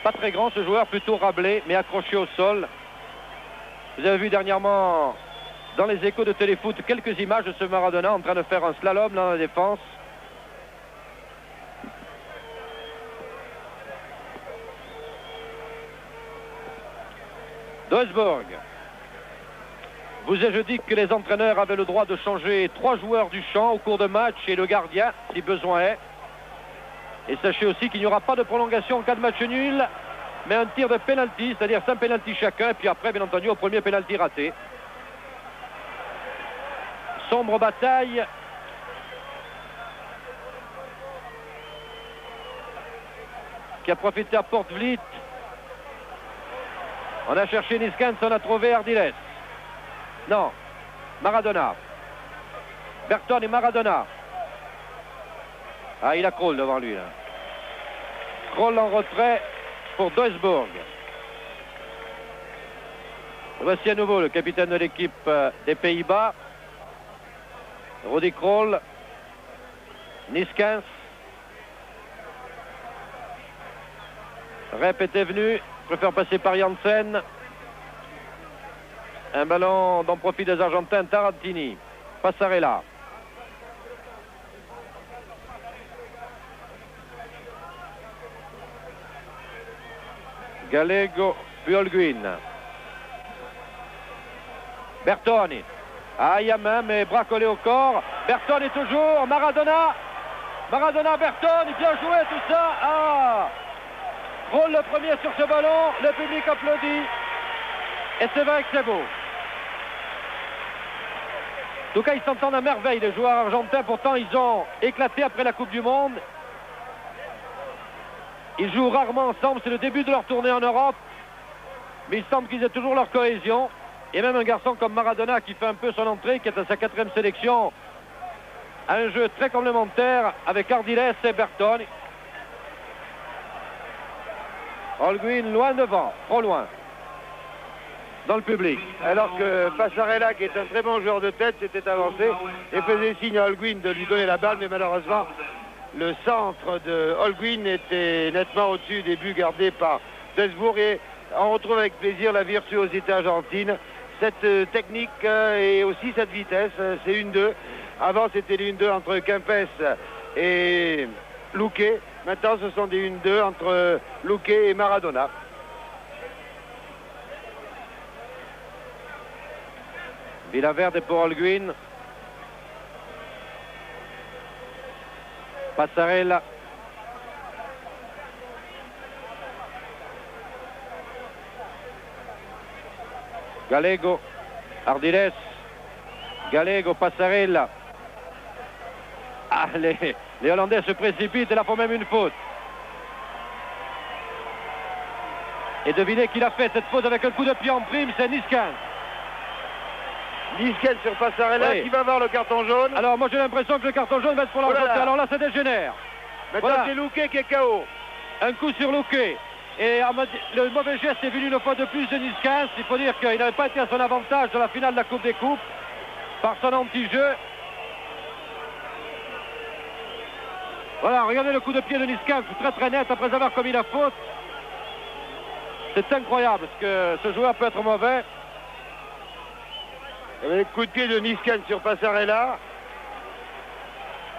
Pas très grand ce joueur, plutôt rablé, mais accroché au sol. Vous avez vu dernièrement dans les échos de Téléfoot quelques images de ce Maradona en train de faire un slalom dans la défense. Duisburg. Vous ai-je dit que les entraîneurs avaient le droit de changer 3 joueurs du champ au cours de match et le gardien, si besoin est. Et sachez aussi qu'il n'y aura pas de prolongation en cas de match nul, mais un tir de pénalty, c'est-à-dire 5 pénaltys chacun, et puis après, bien entendu, au premier pénalty raté. Sombre bataille. Qui a profité à Port-Vliet. On a cherché Niskans, on a trouvé Ardiles. Non, Maradona. Berton et Maradona. Ah, il a Kroll devant lui, là. Kroll en retrait pour Duisburg. Voici à nouveau le capitaine de l'équipe des Pays-Bas. Rudi Kroll. Niskans. Rep était venu. Préfère passer par Janssen. Un ballon dont profit des Argentins. Tarantini. Passarella. Gallego, puis Holguin. Bertoni. Ah, il y a main, mais bras collés au corps. Bertoni toujours. Maradona. Maradona, Bertoni. Bien joué tout ça. Ah! Kroll le premier sur ce ballon. Le public applaudit. Et c'est vrai que c'est beau. En tout cas, ils s'entendent à merveille, les joueurs argentins. Pourtant, ils ont éclaté après la Coupe du Monde. Ils jouent rarement ensemble. C'est le début de leur tournée en Europe. Mais il semble qu'ils aient toujours leur cohésion. Et même un garçon comme Maradona qui fait un peu son entrée, qui est à sa 4e sélection, a un jeu très complémentaire avec Ardiles et Bertoni. Holguin loin devant, trop loin, dans le public. Alors que Passarella, qui est un très bon joueur de tête, s'était avancé et faisait signe à Holguin de lui donner la balle, mais malheureusement, le centre de Holguin était nettement au-dessus des buts gardés par Duisburg. Et on retrouve avec plaisir la virtuosité argentine, cette technique et aussi cette vitesse. C'est 1-2. Avant, c'était les 1-2 entre Kempes et Luque. Maintenant, ce sont des 1-2 entre Luque et Maradona. Villaverde pour Holguin. Passarella. Gallego. Ardiles. Gallego, Passarella. Ah, les Hollandais se précipitent et là font même une faute. Et devinez qui l'a fait cette faute avec un coup de pied en prime, c'est Niskans. Niskans sur Passarella, oui. Qui va avoir le carton jaune. Alors moi j'ai l'impression que le carton jaune va être pour l'Argentin. Alors là ça dégénère. Maintenant voilà. C'est Luque qui est KO. Un coup sur Luque. Et le mauvais geste est venu une fois de plus de Nice-15. Il faut dire qu'il n'avait pas été à son avantage dans la finale de la Coupe des Coupes par son anti-jeu. Voilà, regardez le coup de pied de Nice-15, très très net après avoir commis la faute. C'est incroyable parce que ce joueur peut être mauvais. Le coup de pied de Nice-15 sur Passarella.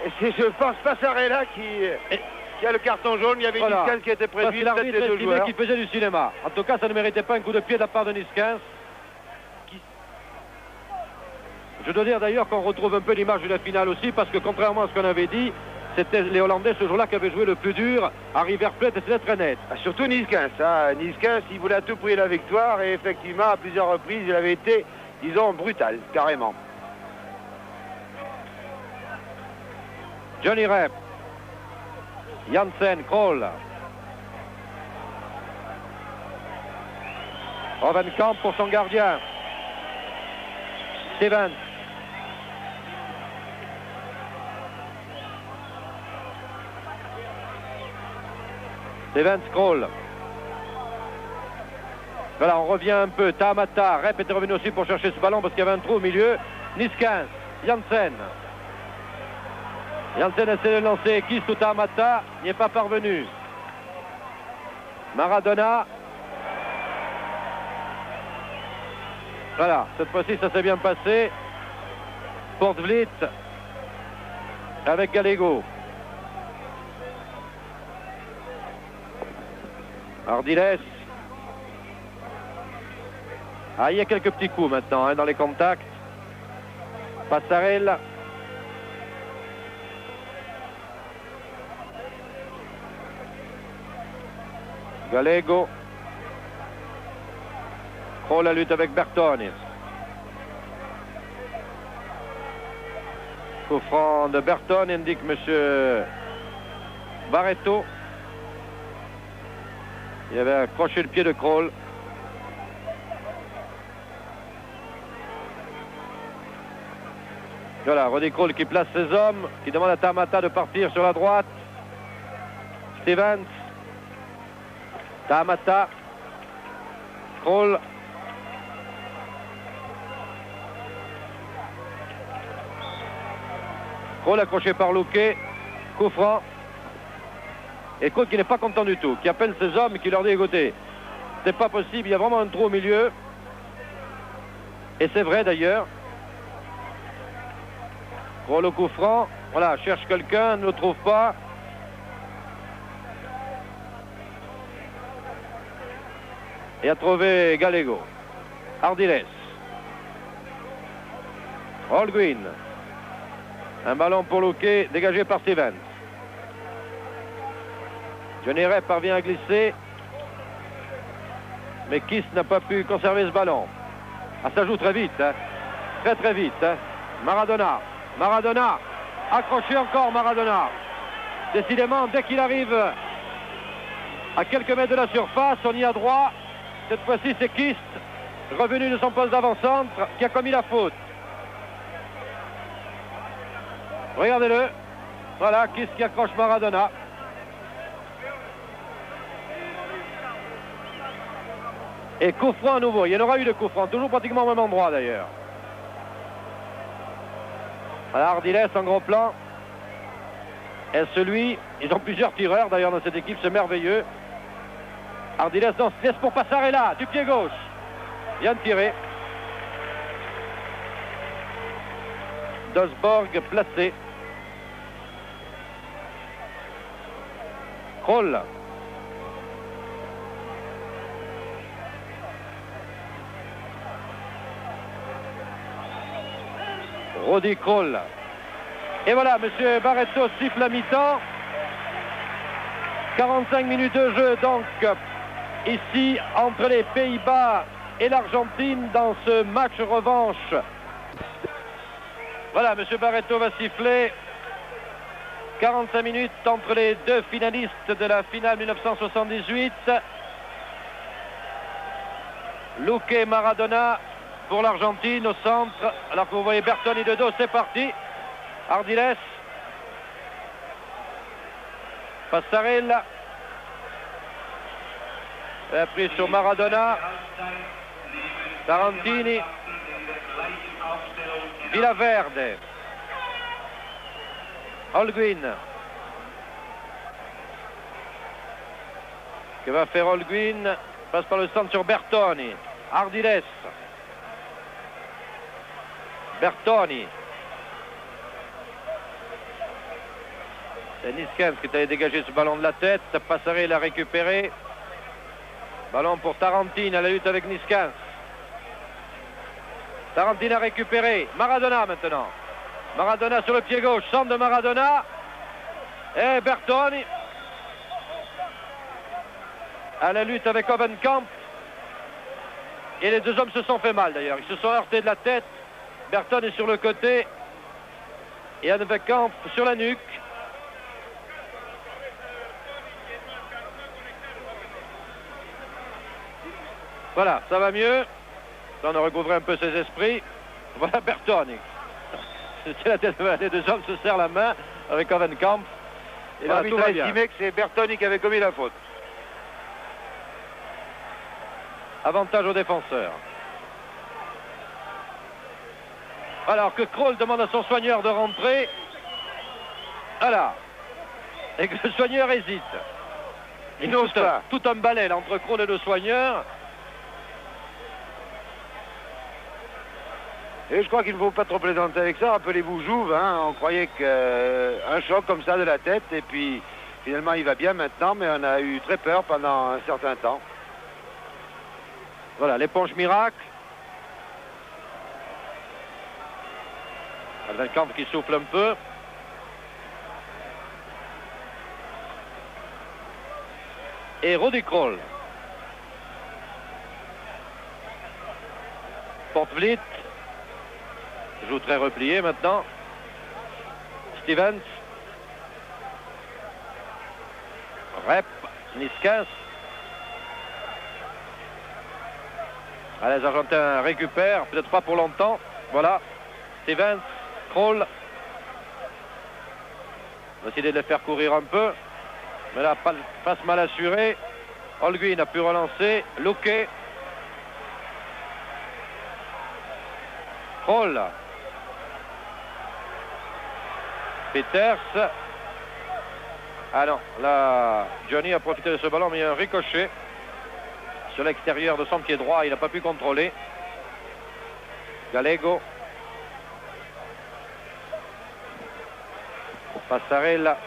Et c'est, je pense, Passarella qui a le carton jaune. Il y avait Voilà. Nice-15 qui était prévu, Parce peut-être les deux que joueurs. qui faisait du cinéma. En tout cas, ça ne méritait pas un coup de pied de la part de Nice-15. Je dois dire d'ailleurs qu'on retrouve un peu l'image de la finale aussi, parce que contrairement à ce qu'on avait dit, c'était les Hollandais ce jour-là qui avaient joué le plus dur à River Plate, et c'était très net. Ah, surtout Nice-15. Hein. Nice-15, il voulait à tout prix la victoire, et effectivement, à plusieurs reprises, il avait été, disons, brutal, carrément. Johnny Rep, Janssen, Kroll, Hovenkamp pour son gardien, Stevens, Kroll. Voilà, on revient un peu. Tamata, Rep était revenu aussi pour chercher ce ballon parce qu'il y avait un trou au milieu. Nice 15, Janssen. Janssen essaie de lancer Kist ou Tamata, n'y est pas parvenu. Maradona. Voilà, cette fois-ci ça s'est bien passé. Porte-Vliet avec Gallego. Ardiles. Ah, il y a quelques petits coups maintenant hein, dans les contacts. Passarella. Gallego. Kroll la lutte avec Bertoni. Coup franc de Bertoni, indique M. Barreto. Il avait accroché le pied de Kroll. Voilà, Roddy Kroll qui place ses hommes, qui demande à Tamata de partir sur la droite. Stevens. Tamata. Kroll. Kroll accroché par Louquet. Coup franc. Et Kroll qui n'est pas content du tout, qui appelle ses hommes et qui leur dit écoutez, c'est pas possible, il y a vraiment un trou au milieu. Et c'est vrai d'ailleurs. Kroll au coup franc. Voilà, cherche quelqu'un, ne le trouve pas. Et a trouvé Gallego. Ardiles. Holguin. Un ballon pour Louquet, dégagé par Stevens. Johnny Rep parvient à glisser. Mais Kist n'a pas pu conserver ce ballon. Ah, ça joue très vite. Hein. Très très vite. Hein. Maradona. Maradona. Accroché encore Maradona. Décidément, dès qu'il arrive à quelques mètres de la surface, on y a droit. Cette fois-ci, c'est Kist, revenu de son poste d'avant-centre, qui a commis la faute. Regardez-le. Voilà, Kist qui accroche Maradona. Et coup franc à nouveau. Il y en aura eu de coup franc, toujours pratiquement au même endroit d'ailleurs. Alors Ardiles en gros plan. Est-ce lui? Ils ont plusieurs tireurs d'ailleurs dans cette équipe, c'est merveilleux. Ardiles non, se laisse pour Passarella, du pied gauche. Bien tiré. Dosborg placé. Kroll. Roddy Kroll. Et voilà, M. Barreto siffle à mi-temps. 45 minutes de jeu donc ici entre les Pays-Bas et l'Argentine dans ce match revanche. Voilà, M. Barreto va siffler. 45 minutes entre les deux finalistes de la finale 1978. Luque Maradona pour l'Argentine au centre. Alors que vous voyez Bertoni de dos, c'est parti. Ardiles. Passarella. La prise sur Maradona. Tarantini. Villaverde. Holguin. Que va faire Holguin? Passe par le centre sur Bertoni. Ardiles. Bertoni. C'est Niskens qui allé dégager ce ballon de la tête. Passarella l'a récupéré. Ballon pour Tarantine à la lutte avec Niskens. Tarantine a récupéré. Maradona maintenant. Maradona sur le pied gauche. Centre de Maradona. Et Bertoni. À la lutte avec Ovenkamp. Et les deux hommes se sont fait mal d'ailleurs. Ils se sont heurtés de la tête. Bertoni est sur le côté. Et Ovenkamp sur la nuque. Voilà, ça va mieux. On a recouvré un peu ses esprits. Voilà Bertoni. C'est la tête. Les deux hommes se serrent la main avec Ovenkamp. Et l'arbitre a estimé que c'est Bertoni qui avait commis la faute. Avantage aux défenseurs. Alors que Krol demande à son soigneur de rentrer. Voilà. Et que le soigneur hésite. Il n'ose pas. Tout un balai là, entre Krol et le soigneur. Et je crois qu'il ne faut pas trop plaisanter avec ça. Rappelez-vous Jouve, hein, on croyait qu'un choc comme ça de la tête, et puis finalement il va bien maintenant, mais on a eu très peur pendant un certain temps. Voilà, l'éponge miracle. Ovenkamp qui souffle un peu. Et Rudi Krol. Porte-Vliet. Joue très replié maintenant. Stevens. Rep. Niskens. Allez, les Argentins récupèrent. Peut-être pas pour longtemps. Voilà. Stevens. Krol. On va essayer de les faire courir un peu. Mais là, passe mal assurée. Holguin a pu relancer. Luque. Krol. Peters. Ah non, là, Johnny a profité de ce ballon, mais il y a un ricochet sur l'extérieur de son pied droit. Il n'a pas pu contrôler. Gallego. Passarella.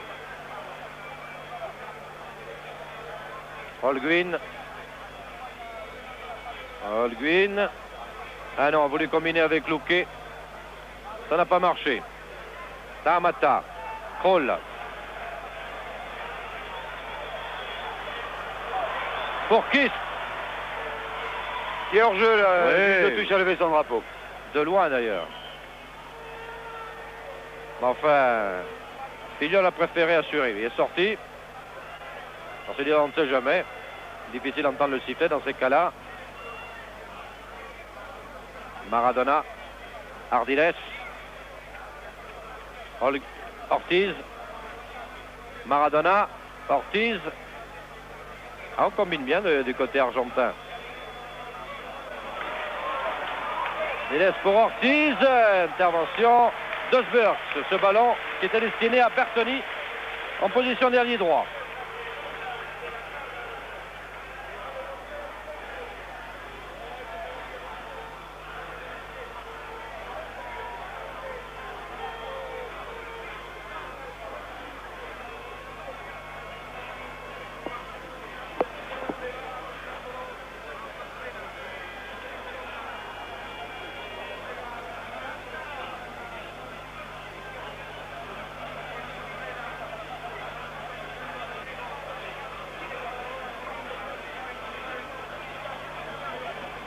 Holguin. Holguin. Ah non, on a voulu combiner avec Luque. Ça n'a pas marché. Tamata. Krol. Pour Kist. Qui est hors jeu là, oui. de touche à lever son drapeau. De loin d'ailleurs. Mais enfin, Filiol a préféré assurer. Il est sorti. On s'est dit, on ne sait jamais. Difficile d'entendre le sifflet dans ces cas-là. Maradona. Ardiles. Ortiz. Maradona. Ortiz. Ah, on combine bien du côté argentin. Il laisse pour Ortiz. Intervention de Sburks. Ce ballon qui était destiné à Bertoni en position dernier droit.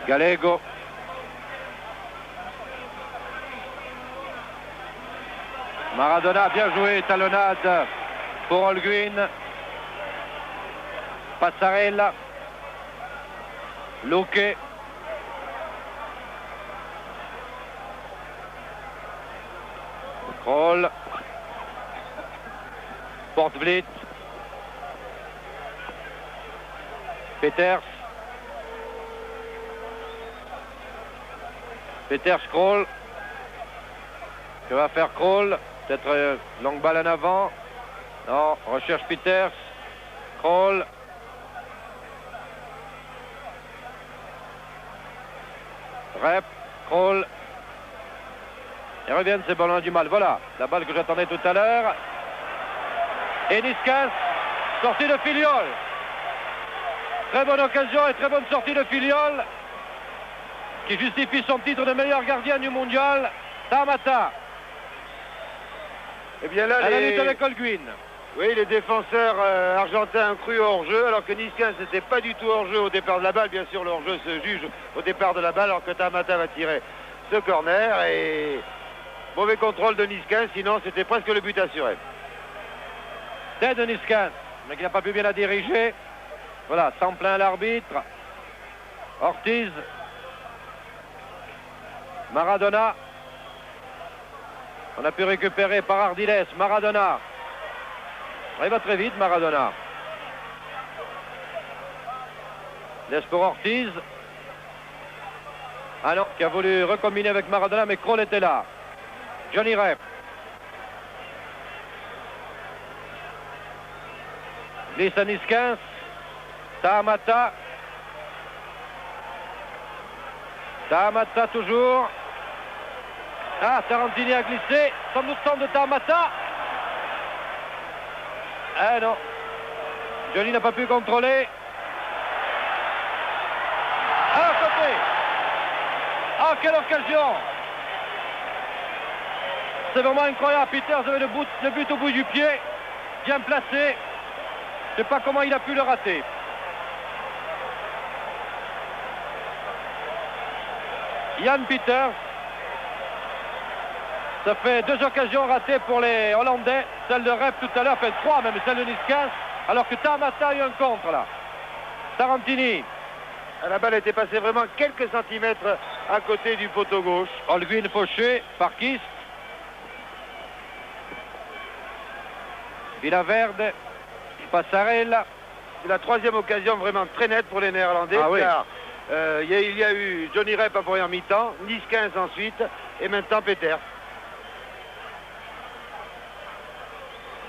Gallego. Maradona, bien joué, talonnade pour Holguin. Passarella. Luque. Krol. Porte-Vliet. Peters. Peters, Krol. Que va faire Krol? Peut-être longue balle en avant. Non, recherche Peters. Krol. Rep, Krol. Ils reviennent, ces ballons du mal. Voilà, la balle que j'attendais tout à l'heure. Et Niskanen, sortie de Filiol. Très bonne occasion et très bonne sortie de Filiol, qui justifie son titre de meilleur gardien du mondial. Tamata. Et bien là, à la lutte avec Holguin. Oui, les défenseurs argentins ont cru hors-jeu, alors que Niskanen n'était pas du tout hors-jeu au départ de la balle. Bien sûr, le hors-jeu se juge au départ de la balle, alors que Tamata va tirer ce corner. Et mauvais contrôle de Niskanen, sinon c'était presque le but assuré. Tête de Niskanen, mais qui n'a pas pu bien la diriger. Voilà, sans plein l'arbitre. Ortiz. Maradona. On a pu récupérer par Ardiles. Maradona. Il va très vite, Maradona. Laisse pour Ortiz. Ah non, qui a voulu recombiner avec Maradona, mais Krol était là. Johnny Rep. Glisse à Niskanen. Tamata. Tamata toujours. Ah, Tarantini a glissé. Sans doute centre de Tamata. Ah non. Johnny n'a pas pu contrôler. Ah, à côté. Ah, quelle occasion. C'est vraiment incroyable. Peters avait le but au bout du pied. Bien placé. Je ne sais pas comment il a pu le rater. Jan Peters. Ça fait 2 occasions ratées pour les Hollandais. Celle de Rep tout à l'heure, fait 3 même, celle de Niskanen. Alors que Tamata a eu un contre là. Tarantini. La balle était passée vraiment quelques centimètres à côté du poteau gauche. Holguin fauché par Kist. Villaverde. Passarella. C'est la 3e occasion vraiment très nette pour les Néerlandais. Ah oui. Car il y a eu Johnny Rep en première mi-temps, Niskanen ensuite, et maintenant Peters.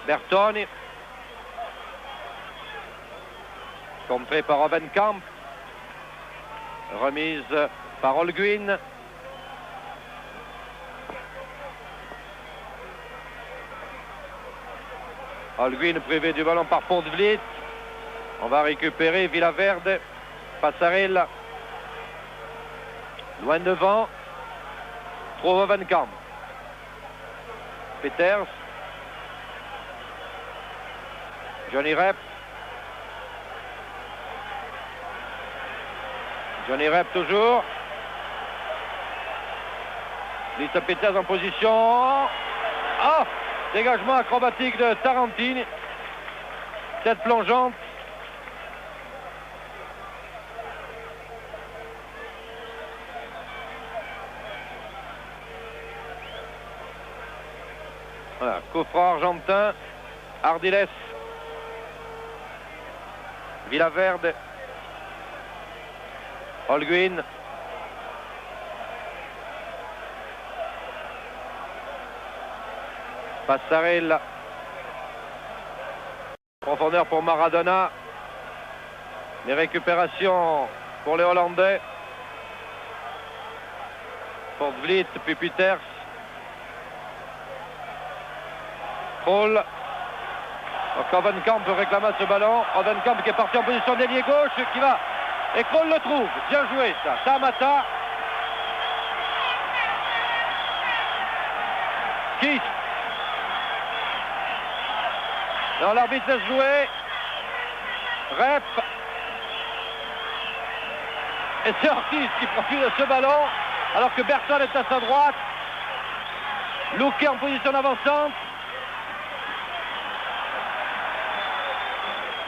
Bertoni. Contré par Ovenkamp. Remise par Holguin. Holguin privé du ballon par Potvliet. On va récupérer Villaverde. Passarella. Loin devant. Trouve Ovenkamp. Peters. Johnny Rep. Johnny Rep toujours. Lisa Peters en position. Ah! Dégagement acrobatique de Tarantini. Tête plongeante. Voilà, coup franc argentin. Ardiles. Villaverde. Holguin. Passarella. Profondeur pour Maradona. Les récupérations pour les Hollandais. Pour Vliet, puis Peters. Krol. Ovenkamp réclama ce ballon. Ovenkamp qui est parti en position d'ailier gauche, qui va. Et Krol le trouve. Bien joué ça. Tamata. Kist. Non, l'arbitre laisse jouer. Rep. Et c'est Ortiz qui profite de ce ballon, alors que Berton est à sa droite. Luque en position avançante.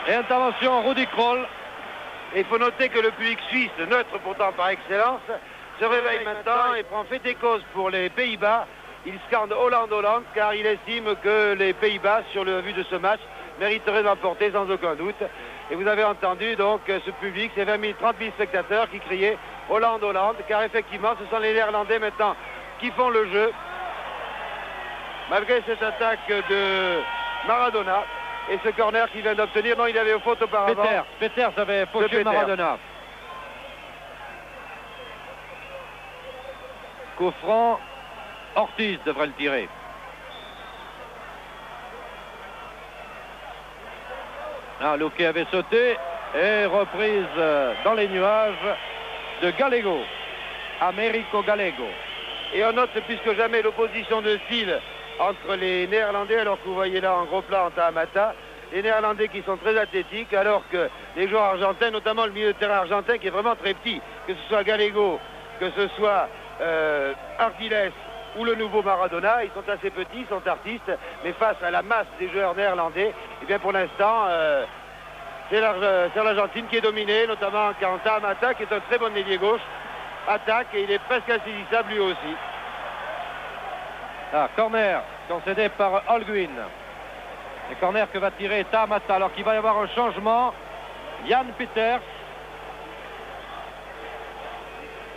Et intervention Rudi Krol. Et il faut noter que le public suisse, neutre pourtant par excellence, se réveille maintenant et prend fait et cause pour les Pays-Bas. Il scande Hollande, Hollande, car il estime que les Pays-Bas, sur le vu de ce match, mériteraient de l'emporter sans aucun doute. Et vous avez entendu donc ce public, ces 20 000, 30 000 spectateurs qui criaient Hollande, car effectivement, ce sont les Néerlandais maintenant qui font le jeu. Malgré cette attaque de Maradona et ce corner qu'il vient d'obtenir. Non, il avait faute auparavant. Peters avait fauché Maradona. Coup franc, Ortiz devrait le tirer. Ah, Luque avait sauté et reprise dans les nuages de Gallego, Américo Gallego. Et on note plus que jamais l'opposition de style entre les Néerlandais, alors que vous voyez là en gros plan en Tahamata, les Néerlandais qui sont très athlétiques, alors que les joueurs argentins, notamment le milieu de terrain argentin qui est vraiment très petit, que ce soit Gallego, que ce soit Ardiles ou le nouveau Maradona, ils sont assez petits, ils sont artistes, mais face à la masse des joueurs néerlandais, et bien pour l'instant, c'est l'Argentine qui est dominée, notamment quand Tahamata, qui est un très bon ailier gauche, attaque et il est presque insaisissable lui aussi. Ah, corner concédé par Holguin. Le corner que va tirer Tahamata, alors qu'il va y avoir un changement. Jan Peters.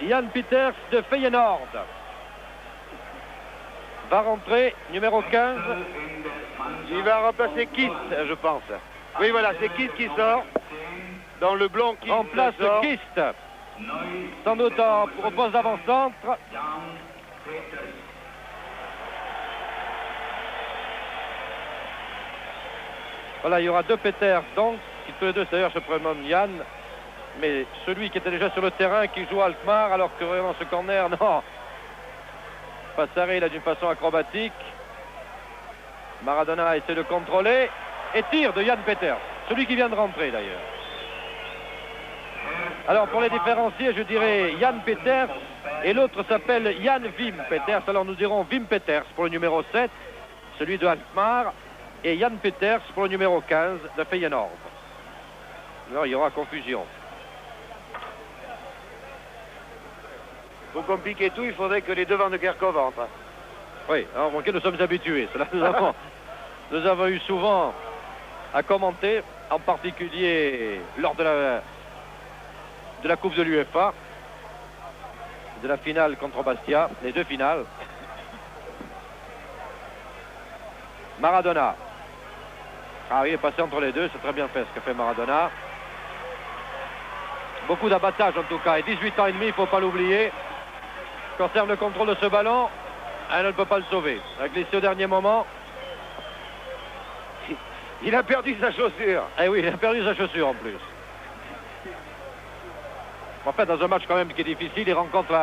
Jan Peters de Feyenoord va rentrer, numéro 15. Il va remplacer Kiss, je pense. Oui, voilà, c'est Kiss qui sort. Dans le blond Kiss. En place Kist. Sans doute au poste d'avant-centre. Voilà, il y aura deux Peters, donc, qui tous les deux d'ailleurs se prénomment Yann, mais celui qui était déjà sur le terrain, qui joue Alkmaar, alors que vraiment ce corner, non. Passaré, là, d'une façon acrobatique. Maradona essaie de contrôler, et tire de Jan Peters, celui qui vient de rentrer d'ailleurs. Alors pour les différencier, je dirais Jan Peters, et l'autre s'appelle Jan Wim Peters, alors nous dirons Wim Peters pour le numéro 7, celui de Alkmaar, et Jan Peters pour le numéro 15 de Feyenoord. Alors il y aura confusion. Pour compliquer tout, il faudrait que les deux Van de Kerkhove entrent. Oui, alors auquel nous sommes habitués. Cela, nous avons eu souvent à commenter, en particulier lors de la Coupe de l'UEFA, de la finale contre Bastia, les deux finales. Maradona. Ah oui, il est passé entre les deux, c'est très bien fait ce que fait Maradona. Beaucoup d'abattage en tout cas, et 18 ans et demi, il ne faut pas l'oublier. Conserve le contrôle de ce ballon, elle ne peut pas le sauver. Elle a glissé au dernier moment. Il a perdu sa chaussure. Eh oui, il a perdu sa chaussure en plus. En fait, dans un match quand même qui est difficile, il rencontre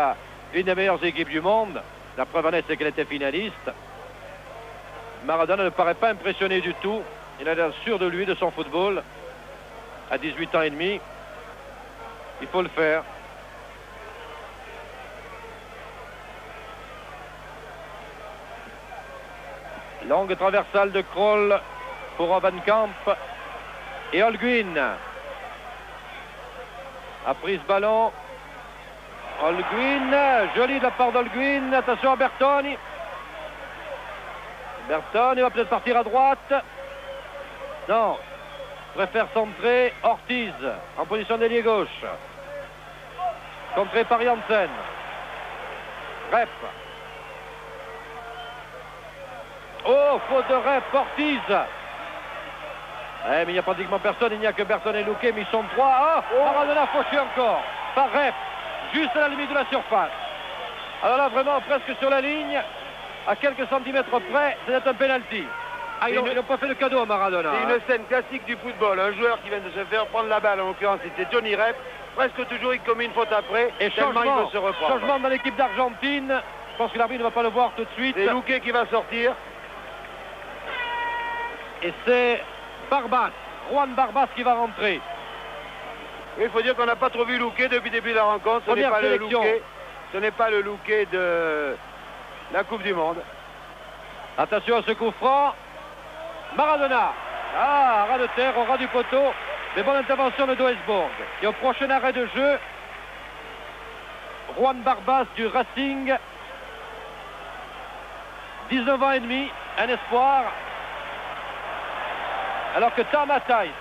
une des meilleures équipes du monde. La preuve en est, c'est qu'elle était finaliste. Maradona ne paraît pas impressionné du tout. Il a l'air sûr de lui, de son football. À 18 ans et demi, il faut le faire. Longue traversale de Krol pour Van Kamp. Et Holguin a pris ce ballon. Holguin, joli de la part d'Holguin. Attention à Bertoni. Bertoni va peut-être partir à droite. Non, préfère centrer. Ortiz en position d'ailier gauche. Contré par Janssen. Rep. Oh, faute de Rep, Ortiz. Mais il n'y a pratiquement personne, il n'y a que Bertoni et Luque, mais ils sont trois. Oh, Maradona fauché encore par Rep, juste à la limite de la surface. Alors là, vraiment, presque sur la ligne, à quelques centimètres près, c'est un penalty. Ah, ils n'ont pas fait le cadeau à Maradona. C'est une scène classique du football. Un joueur qui vient de se faire prendre la balle, en l'occurrence, c'était Johnny Rep. Presque toujours, il commet une faute après. Et tellement il veut se reprendre. Changement dans l'équipe d'Argentine. Je pense que l'arbitre ne va pas le voir tout de suite. C'est Luque qui va sortir. Et c'est Barbas, Juan Barbas qui va rentrer. Oui, il faut dire qu'on n'a pas trop vu Luque depuis le début de la rencontre. Ce n'est pas le Luque de la Coupe du Monde. Attention à ce coup franc. Maradona. Ah, ras de terre, au ras du poteau. Mais bonne intervention de Duisburg. Et au prochain arrêt de jeu, Juan Barbas du Racing. 19 ans et demi, un espoir. Alors que Tahamata ici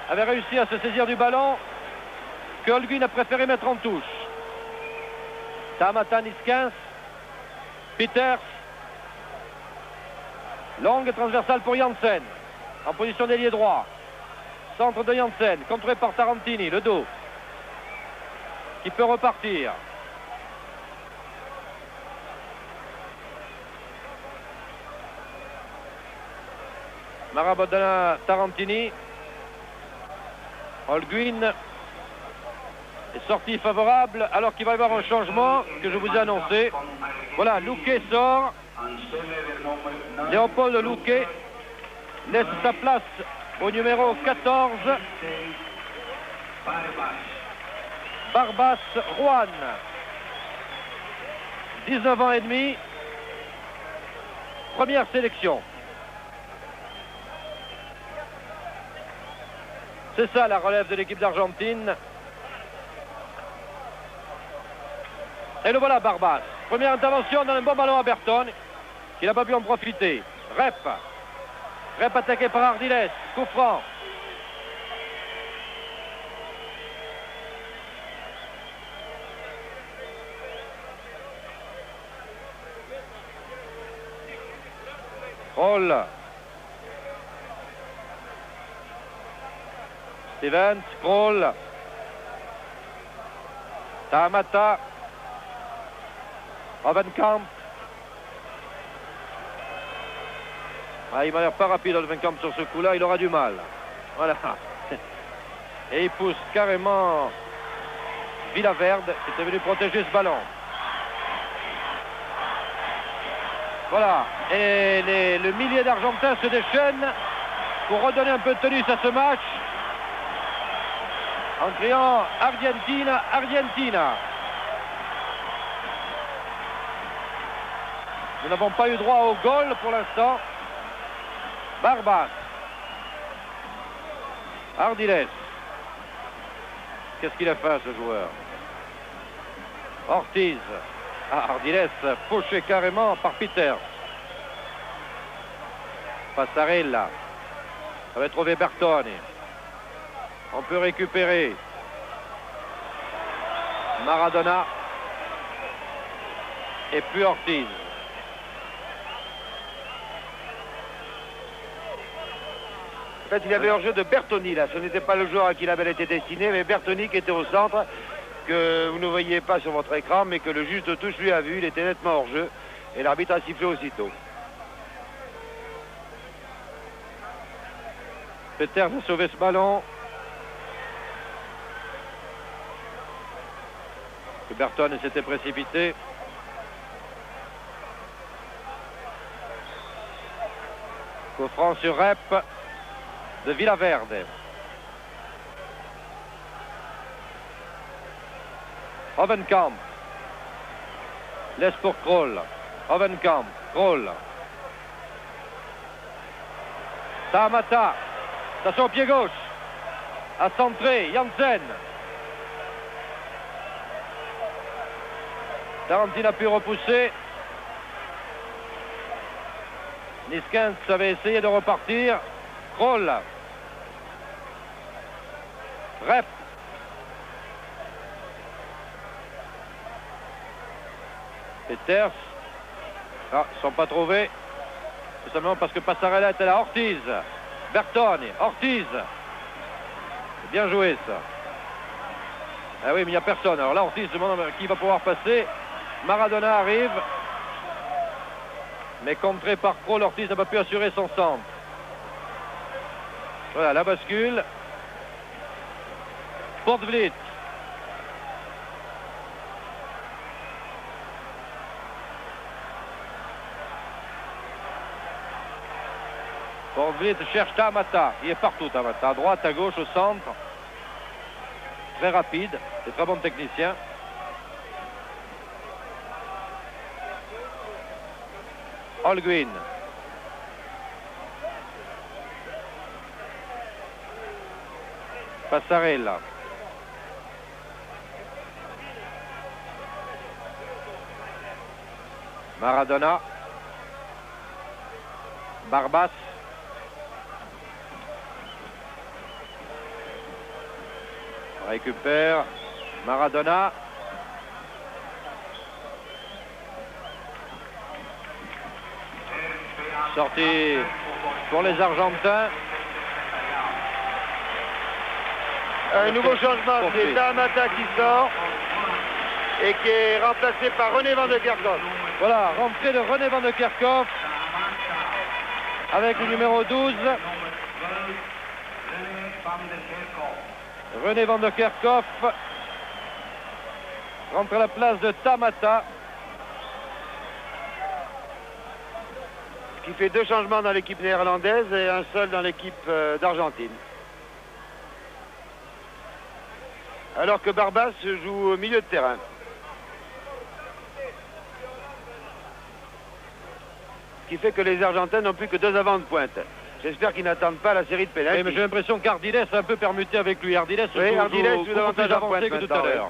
avait réussi à se saisir du ballon. que Holguin a préféré mettre en touche. Tamata, Niskins. Peters. Longue transversale pour Janssen. En position d'ailier droit. Centre de Janssen, contré par Tarantini, le dos. Qui peut repartir. Maradona, Tarantini. Holguin est sorti favorable alors qu'il va y avoir un changement que je vous ai annoncé. Voilà, Luque sort. Léopold Luque laisse sa place au numéro 14. Barbas Juan, 19 ans et demi, première sélection. C'est ça la relève de l'équipe d'Argentine. Et le voilà Barbas. Première intervention dans un bon ballon à Berton, qui n'a pas pu en profiter. Rep attaqué par Ardiles, coup franc. Kroll. Stevens, Kroll. Tamata. Hovenkamp. Il m'a l'air pas rapide Hovenkamp sur ce coup-là, il aura du mal. Voilà. Et il pousse carrément Villaverde qui était venu protéger ce ballon. Voilà. Et le millier d'Argentins se déchaîne pour redonner un peu de tenue à ce match en criant Argentina, Argentina. Nous n'avons pas eu droit au goal pour l'instant. Barbas. Ardiles. Qu'est-ce qu'il a fait ce joueur? Ortiz. Ardiles fauché carrément par Peters. Passarella. Ça va trouver Bertone. On peut récupérer. Maradona. Et puis Ortiz. En fait, il y avait hors-jeu de Bertoni là. Ce n'était pas le joueur à qui la balle était destinée, mais Bertoni qui était au centre, que vous ne voyez pas sur votre écran, mais que le juge de touche lui a vu. Il était nettement hors-jeu et l'arbitre a sifflé aussitôt. Peters a sauvé ce ballon. Que Bertone s'était précipité. Coup franc sur Rep de Villaverde. Hovenkamp. Laisse pour Kroll. Hovenkamp. Kroll. Tamata. Attention au pied gauche. À centrer. Janssen. Tarantine a pu repousser. Niskins avait essayé de repartir. Kroll. Rep. Peters. Ils ne sont pas trouvés. Tout simplement parce que Passarella était là. Ortiz. Bertone. Ortiz. Bien joué ça. Ah oui, mais il n'y a personne. Alors là, Ortiz demande qui va pouvoir passer. Maradona arrive. Mais contré par Kroll, Ortiz n'a pas pu assurer son centre. Voilà, la bascule. Portvliet. Portvliet cherche Tamata. Il est partout, Tamata. À droite, à gauche, au centre. Très rapide. C'est très bon technicien. Holguin. Passarella. Maradona. Barbas. Récupère Maradona. Sortie pour les Argentins. Un nouveau changement, c'est Tamata qui sort et qui est remplacé par René Van de Kerkhoff. Voilà, rentrée de René Van de Kerkhoff avec le numéro 12. René Van de Kerkhoff rentre à la place de Tamata. Ce qui fait 2 changements dans l'équipe néerlandaise et un seul dans l'équipe d'Argentine. Alors que Barbas joue au milieu de terrain. Ce qui fait que les Argentins n'ont plus que 2 avants de pointe. J'espère qu'ils n'attendent pas la série de pénaltys. Oui, mais j'ai l'impression qu'Ardiles est un peu permuté avec lui. Ardiles joue beaucoup plus avancé que tout à l'heure.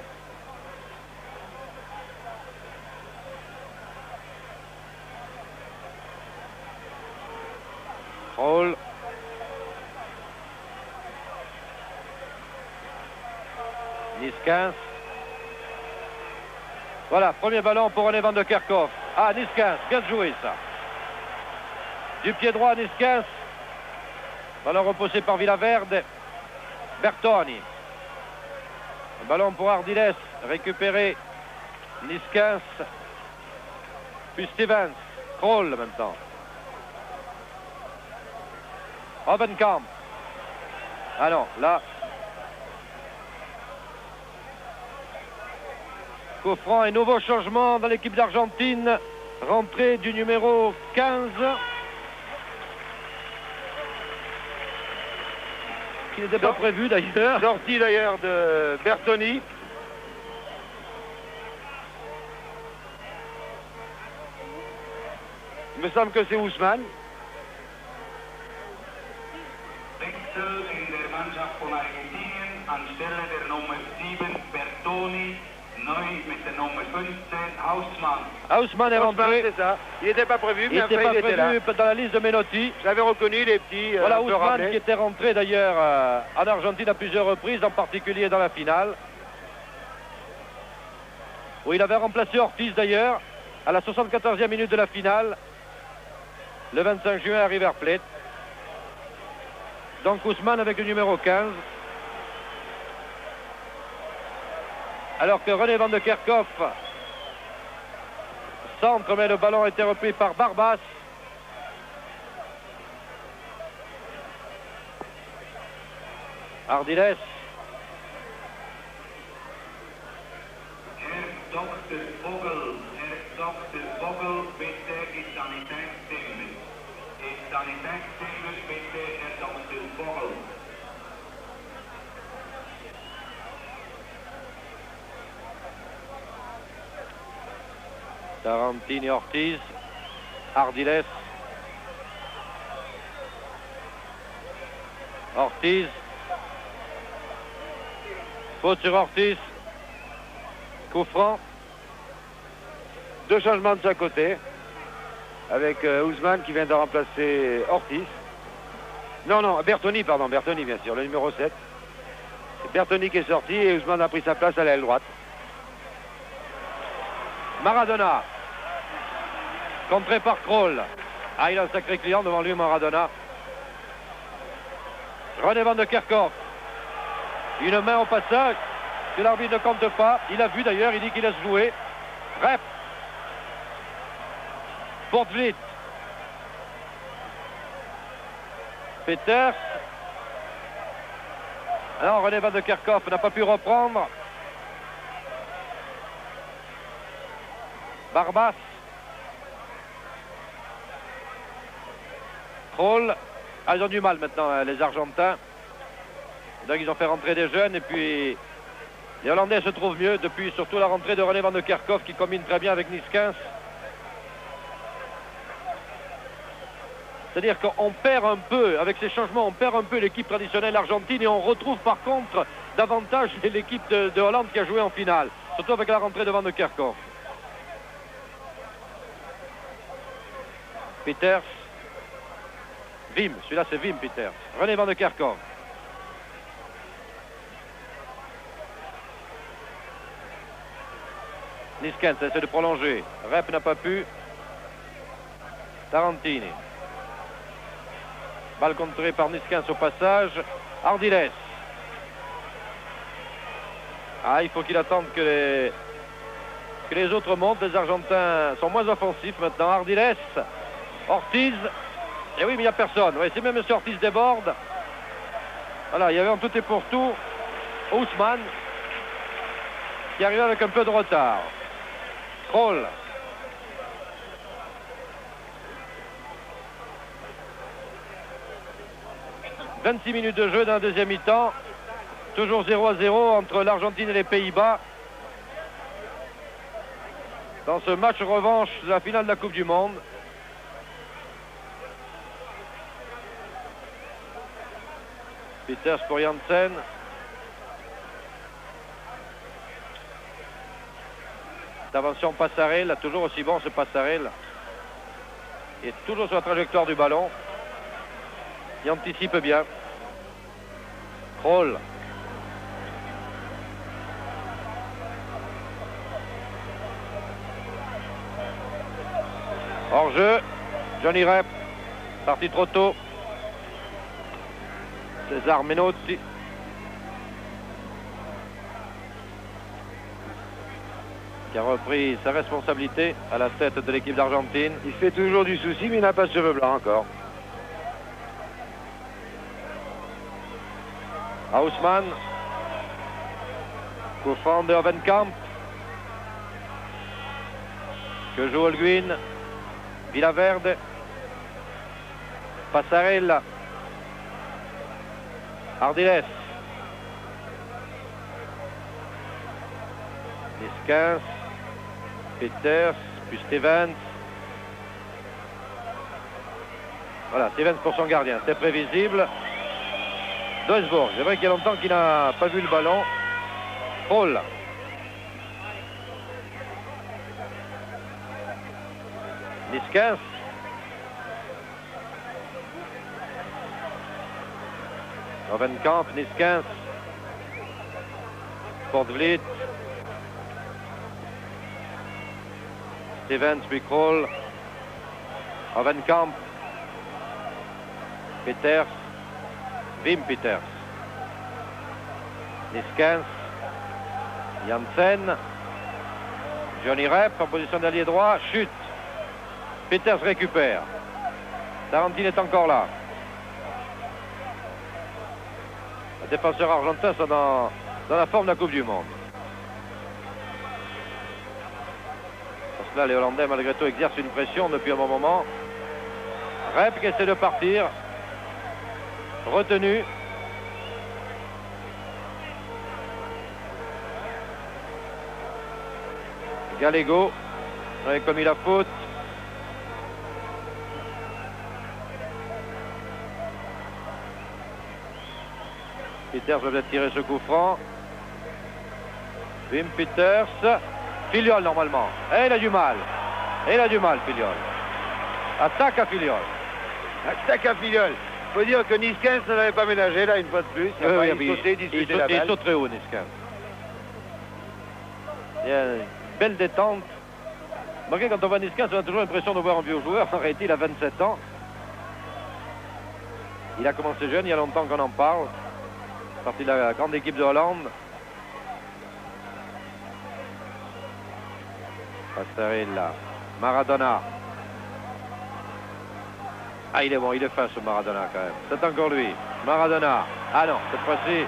Krol. Niskins. Voilà, premier ballon pour René Van de Kerkhoff. Ah, Niskins, bien joué ça. Du pied droit, Niskins. Ballon repoussé par Villaverde. Bertoni. Ballon pour Ardiles. Récupéré. Niskins. Puis Stevens. Krol maintenant. Robbenkamp. Ah non, là. Coup franc et nouveau changement dans l'équipe d'Argentine. Rentrée du numéro 15. Qui n'était pas prévu d'ailleurs. Sortie d'ailleurs de Bertoni. Il me semble que c'est Ousmane. Wechsel in der Mannschaft von Argentinien anstelle der Nummer 7 Bertoni, neu mit der Nummer 15 Haussmann. Haussmann est rentré. C'est ça. Il n'était pas prévu, mais il après n'était pas il était là. prévu dans la liste de Menotti. J'avais reconnu les petits. Voilà Haussmann qui était rentré d'ailleurs en Argentine à plusieurs reprises, en particulier dans la finale. Où il avait remplacé Ortiz d'ailleurs à la 74e minute de la finale. Le 25 juin à River Plate. Donc Ousmane avec le numéro 15. Alors que René Van de Kerkhoff centre, mais le ballon a été repris par Barbas. Ardiles. Herr Dr. Vogel, bitte ist Sanitätsservice. Ist Sanitätsservice bitte, Herr Dr. Vogel. Tarantini, Ortiz. Ardiles. Ortiz. Faute sur Ortiz. Coup franc. 2 changements de sa côté. Avec Ousmane qui vient de remplacer Ortiz. Non, Bertoni, pardon, Bertoni bien sûr, le numéro 7. C'est Bertoni qui est sorti et Ousmane a pris sa place à l'aile droite. Maradona. Contré par Krol. Ah, il a un sacré client devant lui, Maradona. René Van de Kerkhoff. Une main au passage que l'arbitre ne compte pas. Il a vu d'ailleurs, il dit qu'il laisse jouer. Bref. Portvliet. Peters. Alors René Van de Kerkhoff n'a pas pu reprendre. Barbas. Krol. Ah, ils ont du mal maintenant, les Argentins. Donc ils ont fait rentrer des jeunes et puis les Hollandais se trouvent mieux depuis surtout la rentrée de René Van de Kerkhoff qui combine très bien avec Niskins. C'est-à-dire qu'on perd un peu, avec ces changements, on perd un peu l'équipe traditionnelle argentine et on retrouve par contre davantage l'équipe de Hollande qui a joué en finale, surtout avec la rentrée de Van de Kerkhoff. Peters. Wim, celui-là c'est Wim Peters. René Van de Kerkhoff. Niskens essaie de prolonger. Rep n'a pas pu. Tarantini. Balle contrée par Niskens au passage. Ardiles. Ah, il faut qu'il attende que les autres montent. Les Argentins sont moins offensifs maintenant. Ardiles. Ortiz. Et oui, mais il n'y a personne. Ouais, c'est même M. Ortiz déborde. Voilà, il y avait en tout et pour tout Ousmane qui arrivait avec un peu de retard. Kroll. « 26 minutes de jeu dans la deuxième mi-temps. Toujours 0-0 entre l'Argentine et les Pays-Bas. Dans ce match revanche de la finale de la Coupe du Monde. Peters pour Janssen. Intervention Passarel, toujours aussi bon ce Passarel. Il est toujours sur la trajectoire du ballon. Il anticipe bien. Kroll. Hors jeu. Johnny Rep. Parti trop tôt. César Menotti. Qui a repris sa responsabilité à la tête de l'équipe d'Argentine. Il fait toujours du souci, mais il n'a pas de cheveux blancs encore. Haussmann. Coup franc de Hovenkamp. Que joue Holguin. Villaverde. Passarella. Ardiles. Niskens. Peters. Puis Stevens. Voilà, Stevens pour son gardien. C'est prévisible. Duisburg. C'est vrai qu'il y a longtemps qu'il n'a pas vu le ballon. Kroll. Niskens. Hovenkamp, Niskens. Portvliet. Stevens, puis Kroll. Hovenkamp. Peters. Wim Peters. Niskens. Janssen. Johnny Rep en position d'allié droit. Chute. Peters récupère. Tarantine est encore là. Les défenseurs argentins sont dans la forme de la Coupe du Monde. Pour cela, les Hollandais, malgré tout, exercent une pression depuis un bon moment. Rep qui essaie de partir. Retenu. Gallego. avait commis la faute. Peters va peut-être tirer ce coup franc. Wim Peters. Filiol normalement. Et il a du mal. Et il a du mal, Filiol. Attaque à Filiol. Attaque à Filiol. Il faut dire que Niskens ne l'avait pas ménagé là une fois de plus. Il a sauté, disputé la balle. Il saute très haut, Niskens. Il y a une belle détente. Malgré quand on voit Niskens, on a toujours l'impression de voir un vieux joueur. En réalité, il a 27 ans. Il a commencé jeune, il y a longtemps qu'on en parle. Parti de la grande équipe de Hollande. Passarella. Maradona. Ah, il est bon, il est fin ce Maradona quand même. C'est encore lui. Maradona. Ah non, cette fois-ci,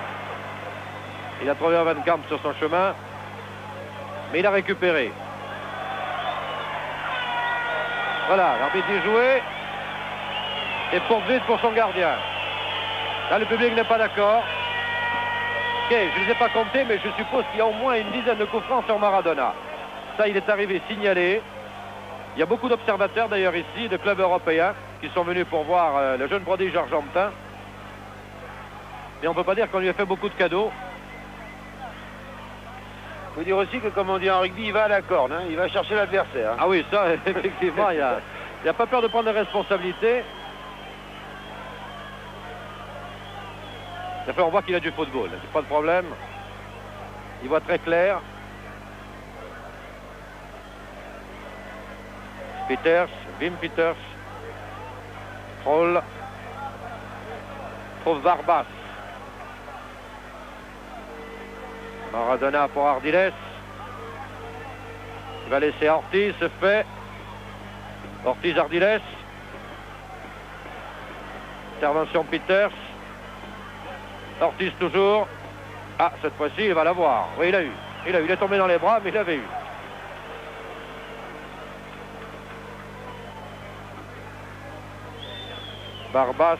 il a trouvé Hovenkamp sur son chemin. Mais il a récupéré. Voilà, l'arbitre est joué. Et Portvliet pour son gardien. Là, le public n'est pas d'accord. Ok, je ne les ai pas comptés, mais je suppose qu'il y a au moins une dizaine de coups francs sur Maradona. Ça, il est arrivé signalé. Il y a beaucoup d'observateurs d'ailleurs ici, de clubs européens, qui sont venus pour voir le jeune prodige argentin. Et on ne peut pas dire qu'on lui a fait beaucoup de cadeaux. Il faut dire aussi que, comme on dit en rugby, il va à la corne, hein, il va chercher l'adversaire. Hein. Ah oui, ça, effectivement, il n'y a pas peur de prendre des responsabilités. Ça fait, on voit qu'il a du football, c'est pas de problème. Il voit très clair. Peters, Wim Peters. Kroll. Trouve Barbas. Maradona pour Ardiles. Il va laisser Ortiz, se fait. Ortiz, Ardiles. Intervention Peters. Ortiz toujours. Ah, cette fois-ci, il va l'avoir. Oui, il a eu. Il est tombé dans les bras, mais il avait eu. Barbas,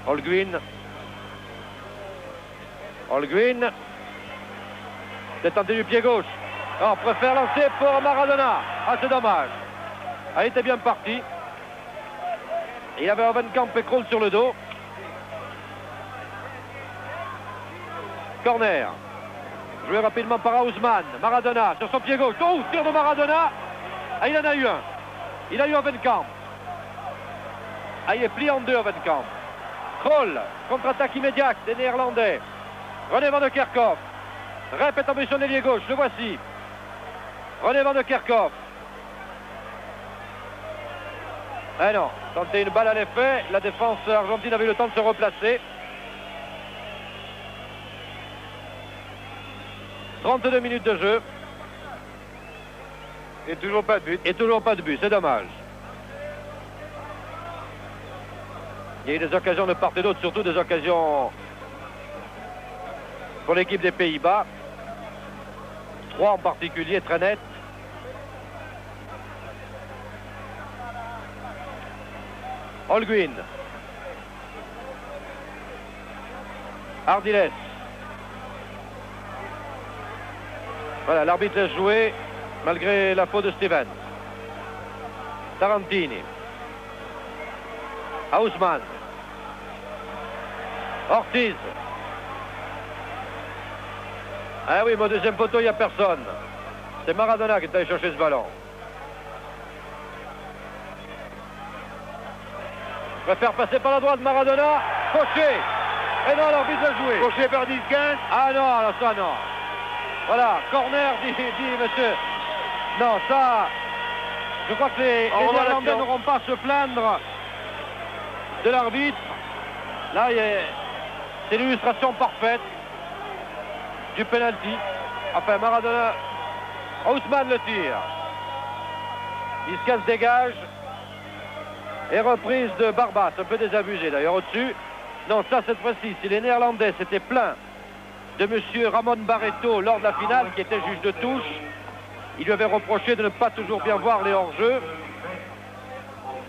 Holguin. Holguin. C'est tenté du pied gauche. On préfère lancer pour Maradona. Ah, c'est dommage. Elle était bien partie. Il avait Ovenkamp et Kroll sur le dos. Corner. Joué rapidement par Haussmann. Maradona sur son pied gauche. Oh, tir de Maradona. Ah, il en a eu un. Il a eu Ovenkamp. Ah, il est plié en deux, Ovenkamp. Kroll, contre-attaque immédiate des Néerlandais. René Van de Kerkhoff. Rep est tombé sur l'ailier gauche, le voici. René Van de Kerkhoff. Eh non, tenter une balle à l'effet. La défense argentine avait eu le temps de se replacer. 32 minutes de jeu. Et toujours pas de but. Et toujours pas de but, c'est dommage. Il y a eu des occasions de part et d'autre, surtout des occasions pour l'équipe des Pays-Bas. 3 en particulier, très nettes. Holguin. Ardiles. Voilà, l'arbitre laisse jouer malgré la faute de Stevens. Tarantini. Haussmann. Ortiz. Ah oui, mais au deuxième poteau, il n'y a personne. C'est Maradona qui est allé chercher ce ballon. Préfère passer par la droite, Maradona. Fauché. Et non, l'arbitre a joué. Fauché par 10-15. Ah non, alors ça non. Voilà, corner, dit monsieur. Non, ça, je crois que les Néerlandais n'auront pas à se plaindre de l'arbitre. Là, c'est l'illustration parfaite du penalty. Enfin, Maradona, Haussmann le tire. Isca se dégage. Et reprise de Barbas, un peu désabusé d'ailleurs au-dessus. Non, ça, cette fois-ci, si les Néerlandais s'étaient plaints de monsieur Ramon Barreto lors de la finale, qui était juge de touche, il lui avait reproché de ne pas toujours bien voir les hors-jeux.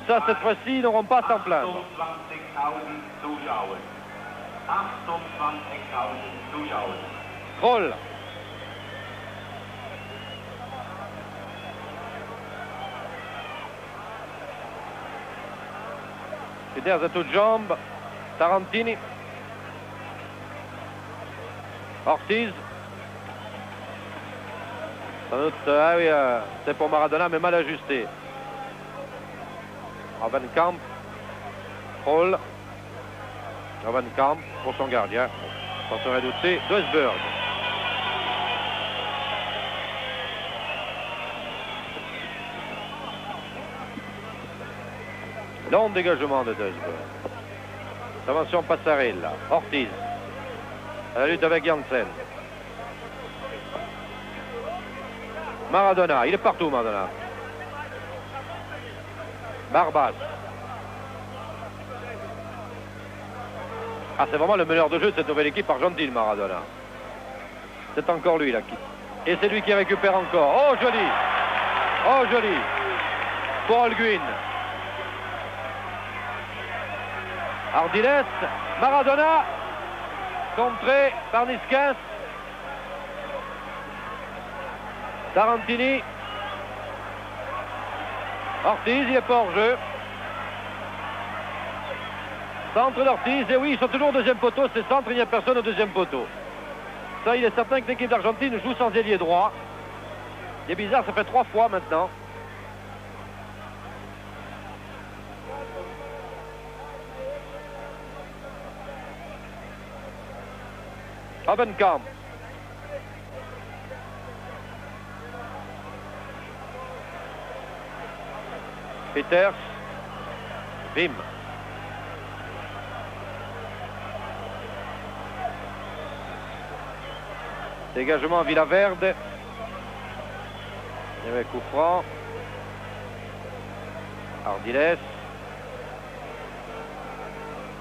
Ça, cette fois-ci, ils n'auront pas à s'en plaindre. Kroll. Peters à toutes jambes. Tarantini. Ortiz. Sans doute, ah oui, c'est pour Maradona, mais mal ajusté. Ovenkamp. Kroll. Ovenkamp pour son gardien. On serait douté. Duisburg. Long dégagement de Duisburg. Intervention Passarella. Ortiz. À la lutte avec Janssen. Maradona. Il est partout, Maradona. Barbas. Ah, c'est vraiment le meneur de jeu de cette nouvelle équipe argentine, Maradona. C'est encore lui, là. Et c'est lui qui récupère encore. Oh, joli. Oh, joli. Pour Holguin. Ardiles. Maradona. Contré par Niskins. Tarantini. Ortiz, il est pas hors jeu. Centre d'Ortiz, et oui, ils sont toujours au deuxième poteau, c'est centre, il n'y a personne au deuxième poteau. Ça, il est certain que l'équipe d'Argentine joue sans ailier droit. Il est bizarre, ça fait 3 fois maintenant. Ovenkamp. Peters. Wim. Dégagement Villaverde. Il y avait coup franc. Ardiles.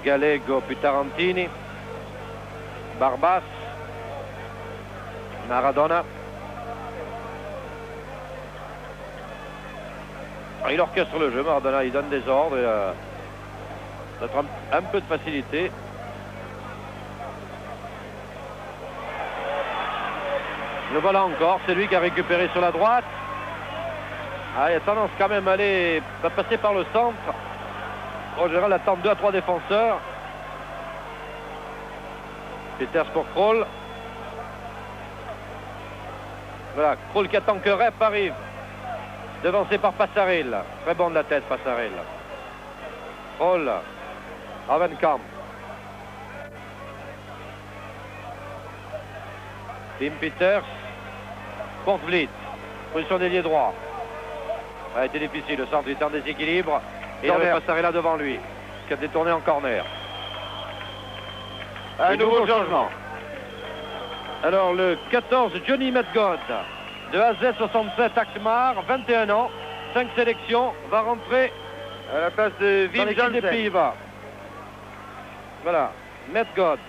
Gallego puis Tarantini. Barbas. Maradona. Il orchestre le jeu, Maradona, il donne des ordres. Peut-être un peu de facilité. Le voilà encore, c'est lui qui a récupéré sur la droite. Il a tendance quand même à aller, va passer par le centre. Rogeral attend 2 à 3 défenseurs. Peters pour Krol. Voilà, Krol qui attend que Rep arrive. Devancé par Passarel. Très bon de la tête, Passarel. Krol. Ravenkamp. Tim Peters. Portvliet. Position d'ailier droit. Ça a été difficile. Le centre est en déséquilibre. Et il avait Passarella devant lui, qui a détourné en corner. Un nouveau changement. Alors le 14, Johnny Medgod, de AZ67 Akmar, 21 ans, 5 sélections, va rentrer à la place de dans Wim l'équipe des Jansen. Pays-Bas. Voilà, Medgod.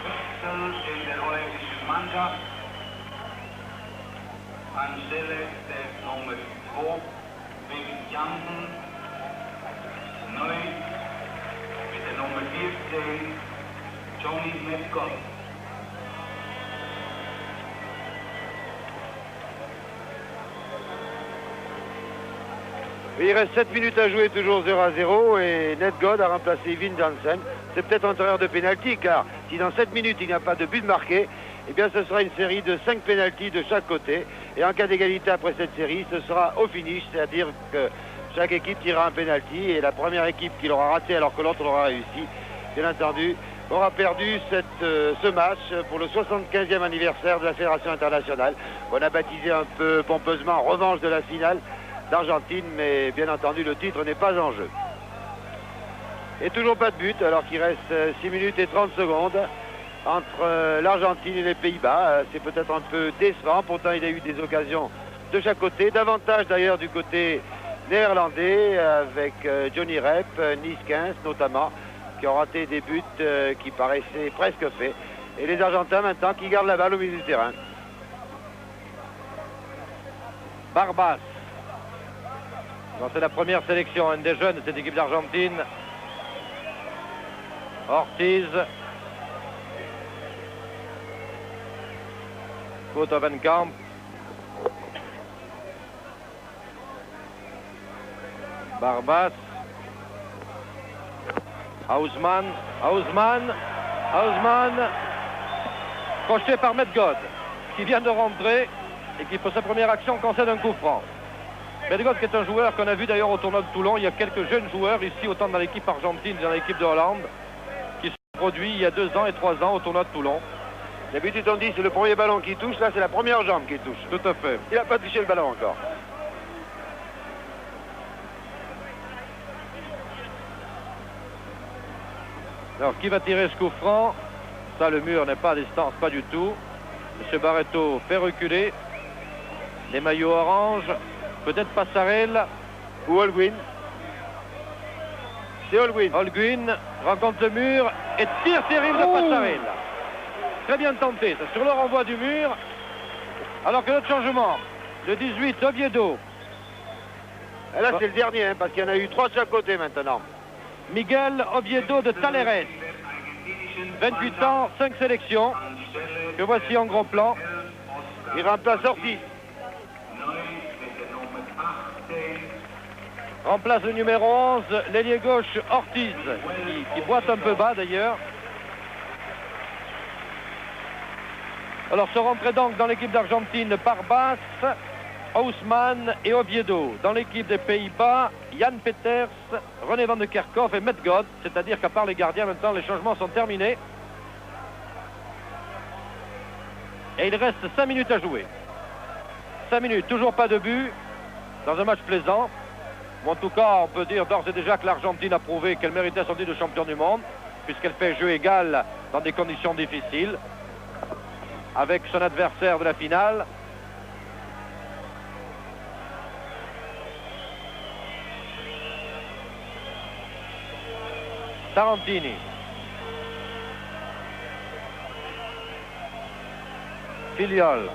Wechsel in der holländischen Mannschaft. Anstelle der Nummer 2, Wim Jansen. Neu mit der Nummer 14, Johnny Medgod. Il reste 7 minutes à jouer, toujours 0 à 0, et Nedgod a remplacé Wim Jansen. C'est peut-être un erreur de pénalty, car si dans 7 minutes il n'y a pas de but marqué, eh bien ce sera une série de 5 pénaltys de chaque côté. Et en cas d'égalité après cette série, ce sera au finish, c'est-à-dire que chaque équipe tirera un pénalty, et la première équipe qui l'aura raté alors que l'autre l'aura réussi, bien entendu, aura perdu ce match pour le 75e anniversaire de la Fédération internationale. On a baptisé un peu pompeusement revanche de la finale d'Argentine, mais bien entendu le titre n'est pas en jeu. Et toujours pas de but alors qu'il reste 6 minutes et 30 secondes entre l'Argentine et les Pays-Bas. C'est peut-être un peu décevant, pourtant il y a eu des occasions de chaque côté, davantage d'ailleurs du côté néerlandais avec Johnny Rep, Niskens notamment, qui ont raté des buts qui paraissaient presque faits. Et les Argentins maintenant qui gardent la balle au milieu du terrain. Barbas. C'est la première sélection, un des jeunes de cette équipe d'Argentine. Ortiz. Kotovenkamp. Barbas. Hausmann. Projeté par Medgod, qui vient de rentrer et qui, pour sa première action, concède un coup franc. Medgod qui est un joueur qu'on a vu d'ailleurs au tournoi de Toulon. Il y a quelques jeunes joueurs ici, autant dans l'équipe argentine que dans l'équipe de Hollande, qui sont produits il y a 2 ans et 3 ans au tournoi de Toulon. D'habitude on dit c'est le premier ballon qui touche, là c'est la première jambe qui touche. Tout à fait. Il n'a pas touché le ballon encore. Alors qui va tirer ce coup franc? Ça, le mur n'est pas à distance, pas du tout. Monsieur Barreto fait reculer les maillots orange. Peut-être Passarel ou Holguin. C'est Holguin. Holguin rencontre le mur et tire terrible de Passarel. Très bien tenté, c'est sur le renvoi du mur. Alors que notre changement, le 18, Oviedo. Et là c'est le dernier, hein, parce qu'il y en a eu 3 de chaque côté maintenant. Miguel Oviedo de Talleres. 28 ans, 5 sélections. Que voici en gros plan. Il remplace Ortiz. Remplace le numéro 11, l'ailier gauche Ortiz, qui boite un peu bas d'ailleurs. Alors se rentrent donc dans l'équipe d'Argentine Barbas, Hausmann et Oviedo. Dans l'équipe des Pays-Bas, Jan Peters, René van de Kerkhoff et Medgod. C'est-à-dire qu'à part les gardiens, maintenant les changements sont terminés. Et il reste 5 minutes à jouer. 5 minutes, toujours pas de but dans un match plaisant. Mais en tout cas, on peut dire d'ores et déjà que l'Argentine a prouvé qu'elle méritait son titre de champion du monde, puisqu'elle fait jeu égal dans des conditions difficiles avec son adversaire de la finale. Tarantini. Filiol.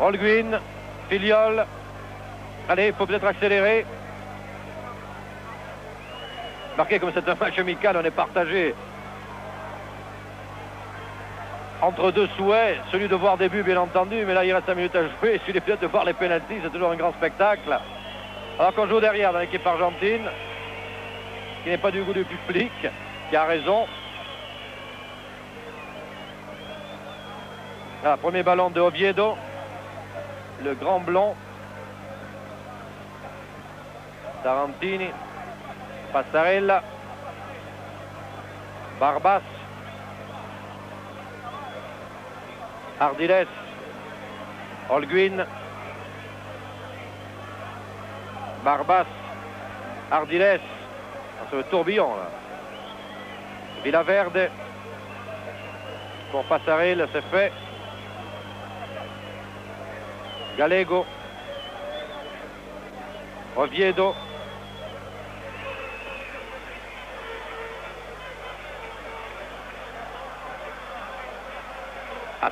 Holguin, Filiol. Allez, il faut peut-être accélérer. Marquez comme c'est un match amical, on est partagé entre deux souhaits, celui de voir des buts bien entendu, mais là il reste 5 minutes à jouer, celui peut-être de voir les pénaltys, c'est toujours un grand spectacle. Alors qu'on joue derrière dans l'équipe argentine, qui n'est pas du goût du public, qui a raison. Ah, premier ballon de Oviedo, le grand blond. Tarantini, Passarella, Barbas, Ardiles, Holguin, Barbas, Ardiles, c'est le tourbillon là. Villaverde, pour Passarella, c'est fait. Gallego, Oviedo,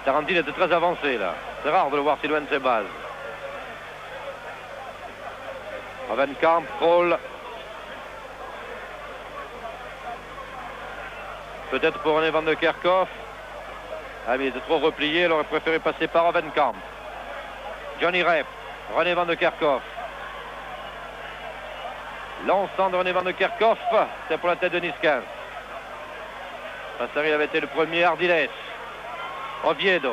Tarantini était très avancé là. C'est rare de le voir si loin de ses bases. Hovenkamp, Kroll. Peut-être pour René Van de Kerkhoff. Ah mais il était trop replié, il aurait préféré passer par Hovenkamp. Johnny Rep, René Van de Kerkhoff. L'ensemble de René Van de Kerkhoff, c'est pour la tête de Nice 15. Passarella avait été le premier, Ardiles. Oviedo,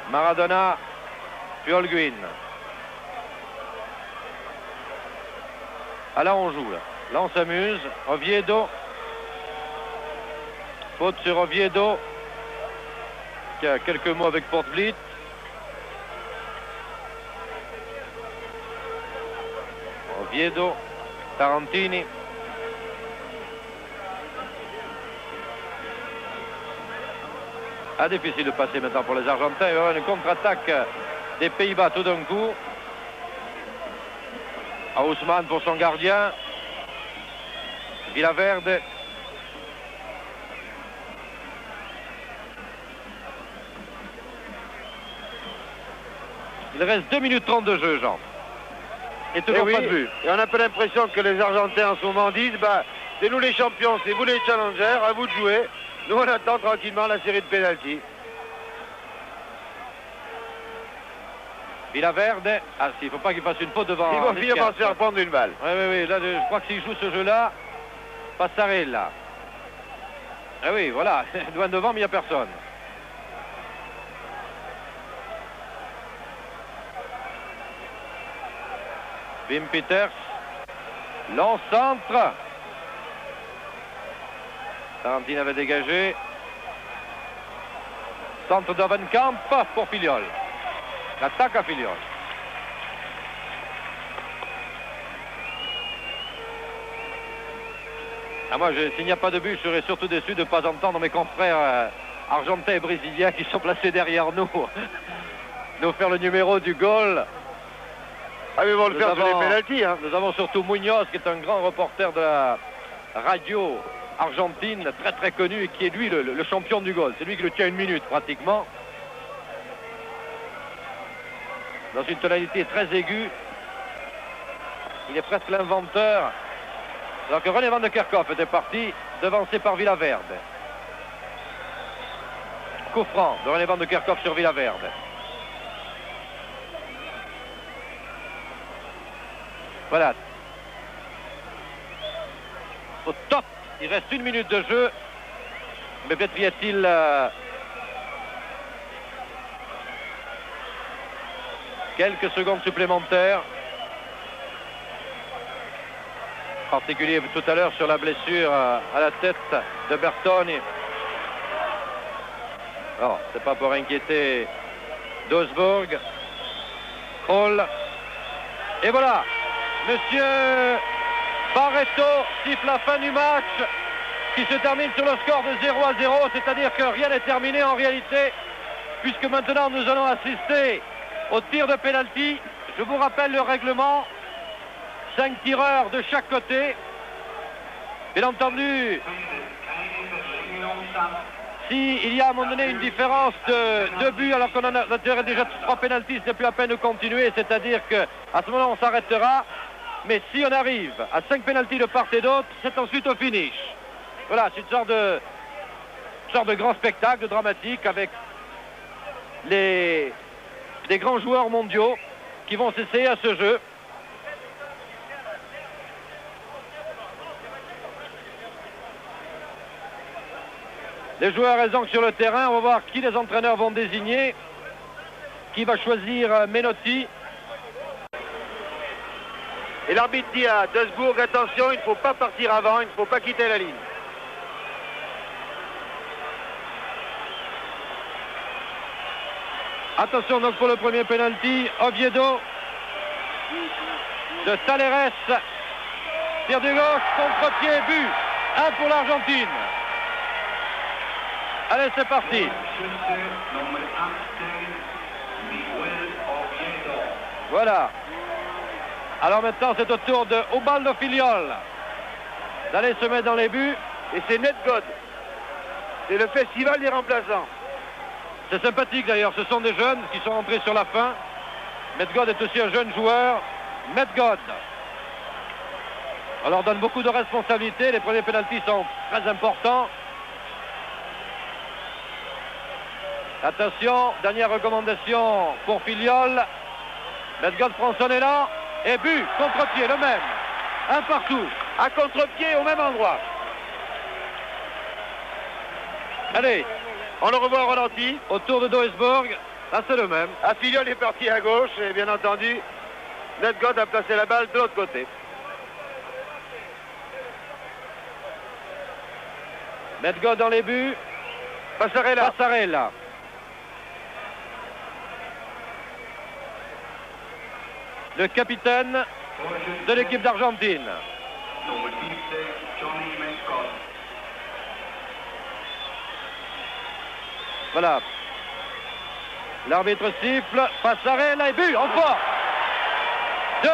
Maradona, puis Holguin. Ah là on joue, là on s'amuse. Oviedo, faute sur Oviedo, qui a quelques mots avec Portblit. Oviedo, Tarantini. Ah, difficile de passer maintenant pour les Argentins. Il y aura une contre-attaque des Pays-Bas tout d'un coup. À Ousmane pour son gardien. Villaverde. Il reste 2 minutes 30 de jeu, Jean. Et toujours pas de but. Et on a pas l'impression que les Argentins en ce moment disent, bah, c'est nous les champions, c'est vous les challengers, à vous de jouer. Nous, on attend tranquillement la série de pénaltys. Villaverde. Ah, il ne faut pas qu'il fasse une faute devant. Ils vont finir par se faire prendre une balle. Oui, oui, oui. Là, je crois que s'il joue ce jeu-là, Passarella. Ah oui, voilà. Loin devant, mais il n'y a personne. Wim Pieters. Long centre. Tarantini avait dégagé. Centre d'Hovenkamp pour Filiol. L'attaque à Filiol. Ah, moi, s'il n'y a pas de but, je serais surtout déçu de ne pas entendre mes confrères argentins et brésiliens qui sont placés derrière nous nous faire le numéro du goal. Ah, mais ils vont le faire sur les pénaltys. Hein. Nous avons surtout Munoz, qui est un grand reporter de la radio argentine, très très connu, et qui est lui le champion du goal. C'est lui qui le tient 1 minute pratiquement. Dans une tonalité très aiguë. Il est presque l'inventeur. Alors que René Van de Kerkhoff était parti, devancé par Villaverde. Coup franc de René Van de Kerkhoff sur Villaverde. Voilà. Au top, il reste 1 minute de jeu. Mais peut-être y a-t-il quelques secondes supplémentaires. particulier tout à l'heure sur la blessure à la tête de Bertoni. Alors, c'est pas pour inquiéter Duisburg. Kroll. Et voilà, Monsieur Barreto siffle la fin du match qui se termine sur le score de 0-0, c'est-à-dire que rien n'est terminé en réalité, puisque maintenant nous allons assister au tir de pénalty. Je vous rappelle le règlement, 5 tireurs de chaque côté. Bien entendu, s'il y a à un moment donné une différence de 2 buts alors qu'on a tiré déjà 3 pénaltys, ce n'est plus la peine de continuer, c'est-à-dire qu'à ce moment-là on s'arrêtera. Mais si on arrive à 5 pénaltys de part et d'autre, c'est ensuite au finish. Voilà, c'est une sorte de grand spectacle, de dramatique, avec des grands joueurs mondiaux qui vont s'essayer à ce jeu. Les joueurs raison sur le terrain, on va voir qui les entraîneurs vont désigner, qui va choisir Menotti. Et l'arbitre dit à Duisburg, attention, il ne faut pas partir avant, il ne faut pas quitter la ligne. Attention donc pour le premier penalty, Oviedo de Taleres, tir du gauche, contre-pied, but, 1 pour l'Argentine. Allez, c'est parti. Voilà. Alors maintenant, c'est au tour de Ubaldo Filiol d'aller se mettre dans les buts. Et c'est Nedgod. C'est le festival des remplaçants. C'est sympathique d'ailleurs, ce sont des jeunes qui sont rentrés sur la fin. Nedgod est aussi un jeune joueur. Nedgod. On leur donne beaucoup de responsabilités. Les premiers pénaltys sont très importants. Attention, dernière recommandation pour Filiol. Nedgod prend son élan. Et but, contre-pied, le même. 1 partout. À contre-pied au même endroit. Allez, on le revoit au ralenti. Autour de Duisburg, là c'est le même. Filiol est parti à gauche et bien entendu, Nedgod a placé la balle de l'autre côté. Nedgod dans les buts. Passarella. Le capitaine de l'équipe d'Argentine. Voilà. L'arbitre siffle. Passarella et but. Encore. 2.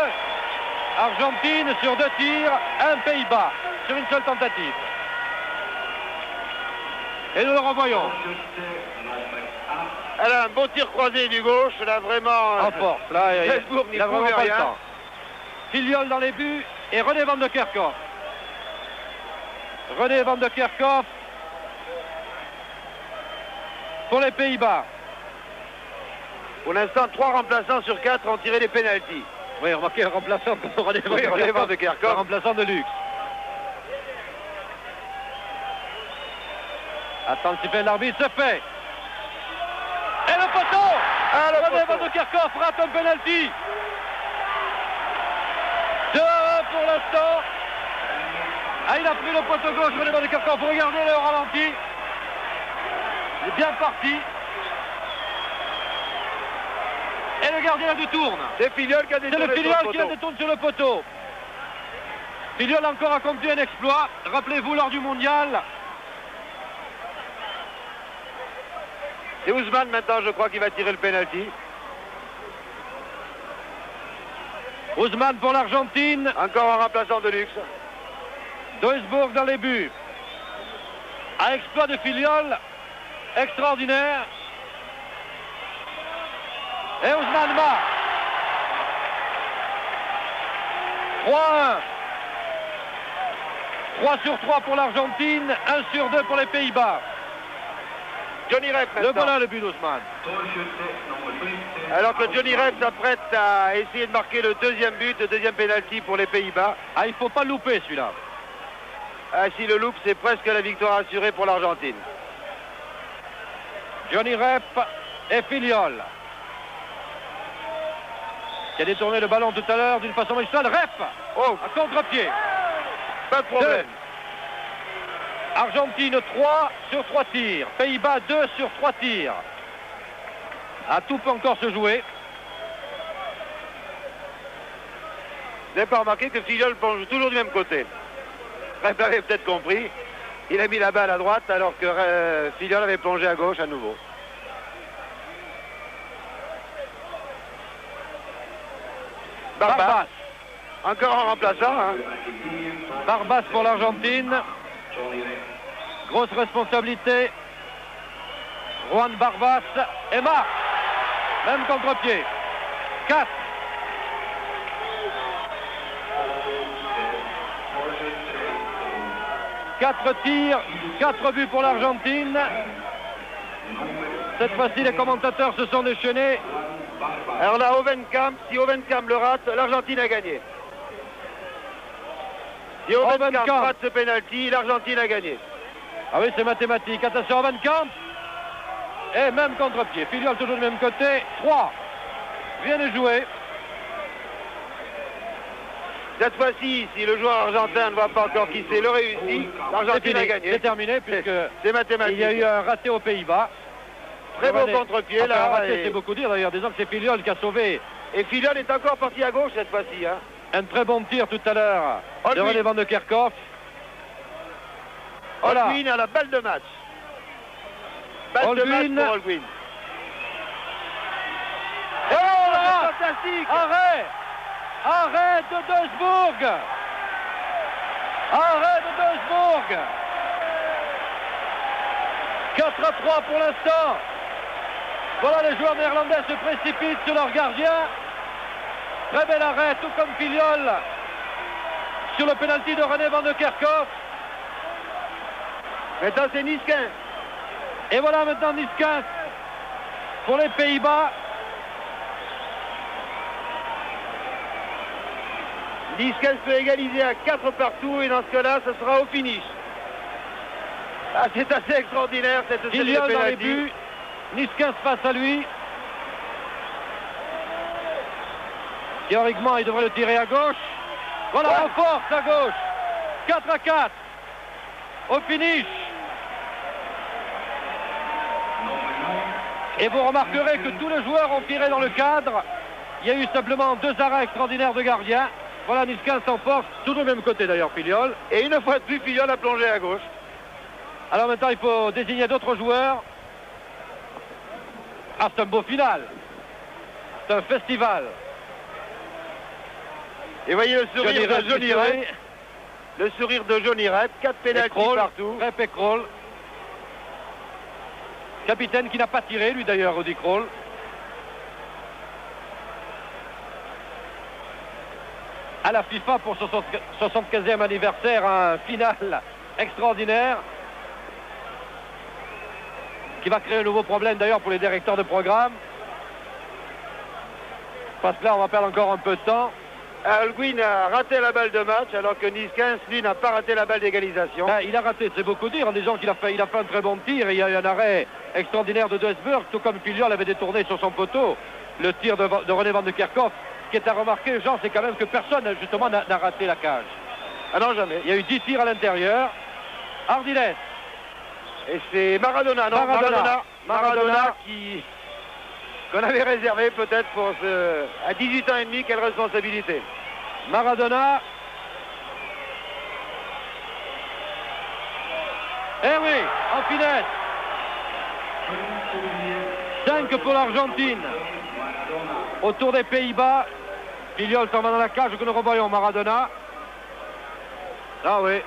Argentine sur 2 tirs. 1 Pays-Bas sur une seule tentative. Et nous le revoyons. Elle a un beau tir croisé du gauche, là vraiment. En force, là, il n'a vraiment pas le temps. Filiol dans les buts et René van de Kerkhoff. René van de Kerkhoff pour les Pays-Bas. Pour l'instant, 3 remplaçants sur 4 ont tiré des pénaltys. Oui, remarquez le remplaçant pour René van de Kerkhoff, le remplaçant de luxe. Attention, l'arbitre, c'est fait. Et le poteau. René van de Kerkhoff rate un penalty. 2-1 pour l'instant. Il a pris le poteau gauche, René van de Kerkhoff. Vous regardez le ralenti. Il est bien parti. Et le gardien la détourne. C'est Filiol qui a détourné. C'est le Filiol qui la détourne sur le poteau. Filiol a encore accompli un exploit. Rappelez-vous, lors du mondial. C'est Ousmane maintenant, je crois, qui va tirer le penalty. Ousmane pour l'Argentine. Encore un remplaçant de luxe. Duisburg dans les buts. Un exploit de Filiol. Extraordinaire. Et Ousmane marque. 3-1. 3 sur 3 pour l'Argentine. 1 sur 2 pour les Pays-Bas. Johnny Rep maintenant. Le voilà le but d'Ousmane. Alors que Johnny Rep s'apprête à essayer de marquer le 2e but, le 2e pénalty pour les Pays-Bas. Il ne faut pas le louper celui-là. Si le loupe, c'est presque la victoire assurée pour l'Argentine. Johnny Rep et Filiol. Qui a détourné le ballon tout à l'heure d'une façon magistrale. Rep à contre-pied. Pas de problème. Argentine 3 sur 3 tirs. Pays-Bas 2 sur 3 tirs. Tout peut encore se jouer. Vous n'avez pas remarqué que Filleul plonge toujours du même côté. Vous l'avez peut-être compris. Il a mis la balle à droite alors que Filleul avait plongé à gauche à nouveau. Barbas. Encore en remplaçant. Hein. Barbas pour l'Argentine. Grosse responsabilité. Juan Barbas et marque. Même contre-pied. 4. Quatre tirs, 4 buts pour l'Argentine. Cette fois-ci, les commentateurs se sont déchaînés. Alors là, Hovenkamp, si Hovenkamp le rate, l'Argentine a gagné. Si Hovenkamp rate ce penalty, l'Argentine a gagné. Ah oui, c'est mathématique. Attention, Hovenkamp. Et même contre-pied. Filleul toujours du même côté. 3. Rien n'est joué. Cette fois-ci, si le joueur argentin ne voit pas encore qui c'est, le réussit, l'Argentine a gagné. C'est terminé puisque c'est mathématique. Il y a eu un raté aux Pays-Bas. Très beau contre-pied là. Un raté, c'est beaucoup dire d'ailleurs. Disons que c'est Filleul qui a sauvé. Et Filleul est encore parti à gauche cette fois-ci. Hein. Un très bon tir tout à l'heure de René Van de Kerkhoff. Holguin a la balle de match. Balle de match pour Holguin. Oh, c'est fantastique! Arrêt! Arrêt de Duisburg! Arrêt de Duisburg! 4-3 pour l'instant. Voilà, les joueurs néerlandais se précipitent sur leur gardien. Très bel arrêt, tout comme Filleul sur le pénalty de René Van de Kerkhoff. Maintenant, c'est Niskens. Et voilà maintenant Niskens pour les Pays-Bas. Niskens peut égaliser à 4 partout et dans ce cas-là, ce sera au finish. Ah, c'est assez extraordinaire cette série de pénalty. Dans les pénalty. buts, Niskens face à lui. Théoriquement, il devrait le tirer à gauche. Voilà, en force à gauche. 4-4. Au finish. Et vous remarquerez que tous les joueurs ont tiré dans le cadre. Il y a eu simplement 2 arrêts extraordinaires de gardiens. Voilà, Niskens en force, tout du même côté d'ailleurs, Filleul. Et une fois de plus, Filleul a plongé à gauche. Alors maintenant, il faut désigner d'autres joueurs. Ah, c'est un beau final. C'est un festival. Et voyez le sourire de Johnny Rep. Le sourire de Johnny Rep. 4 pénaltys partout. Rep et Kroll. Capitaine qui n'a pas tiré, lui d'ailleurs, Rudi Kroll. À la FIFA pour son 75e anniversaire, un final extraordinaire qui va créer un nouveau problème d'ailleurs pour les directeurs de programme. Parce que là, on va perdre encore un peu de temps. Holguin a raté la balle de match alors que Niskens, lui, n'a pas raté la balle d'égalisation. Il a raté, c'est beaucoup dire, en disant qu'il a fait un très bon tir. Et il y a eu un arrêt extraordinaire de Duisburg, tout comme Filleul avait détourné sur son poteau le tir de René Van de Kerkhoff. Ce qui est à remarquer, Jean, c'est quand même que personne, justement, n'a raté la cage. Ah non, jamais. Il y a eu 10 tirs à l'intérieur. Ardiles. Et c'est Maradona, non, Maradona qu'on avait réservé peut-être pour à 18 ans et demi, quelle responsabilité. Maradona. Eh oui, en finesse. 5 pour l'Argentine. Autour des Pays-Bas. Filleul s'en va dans la cage que nous revoyons. Maradona. Ah oui.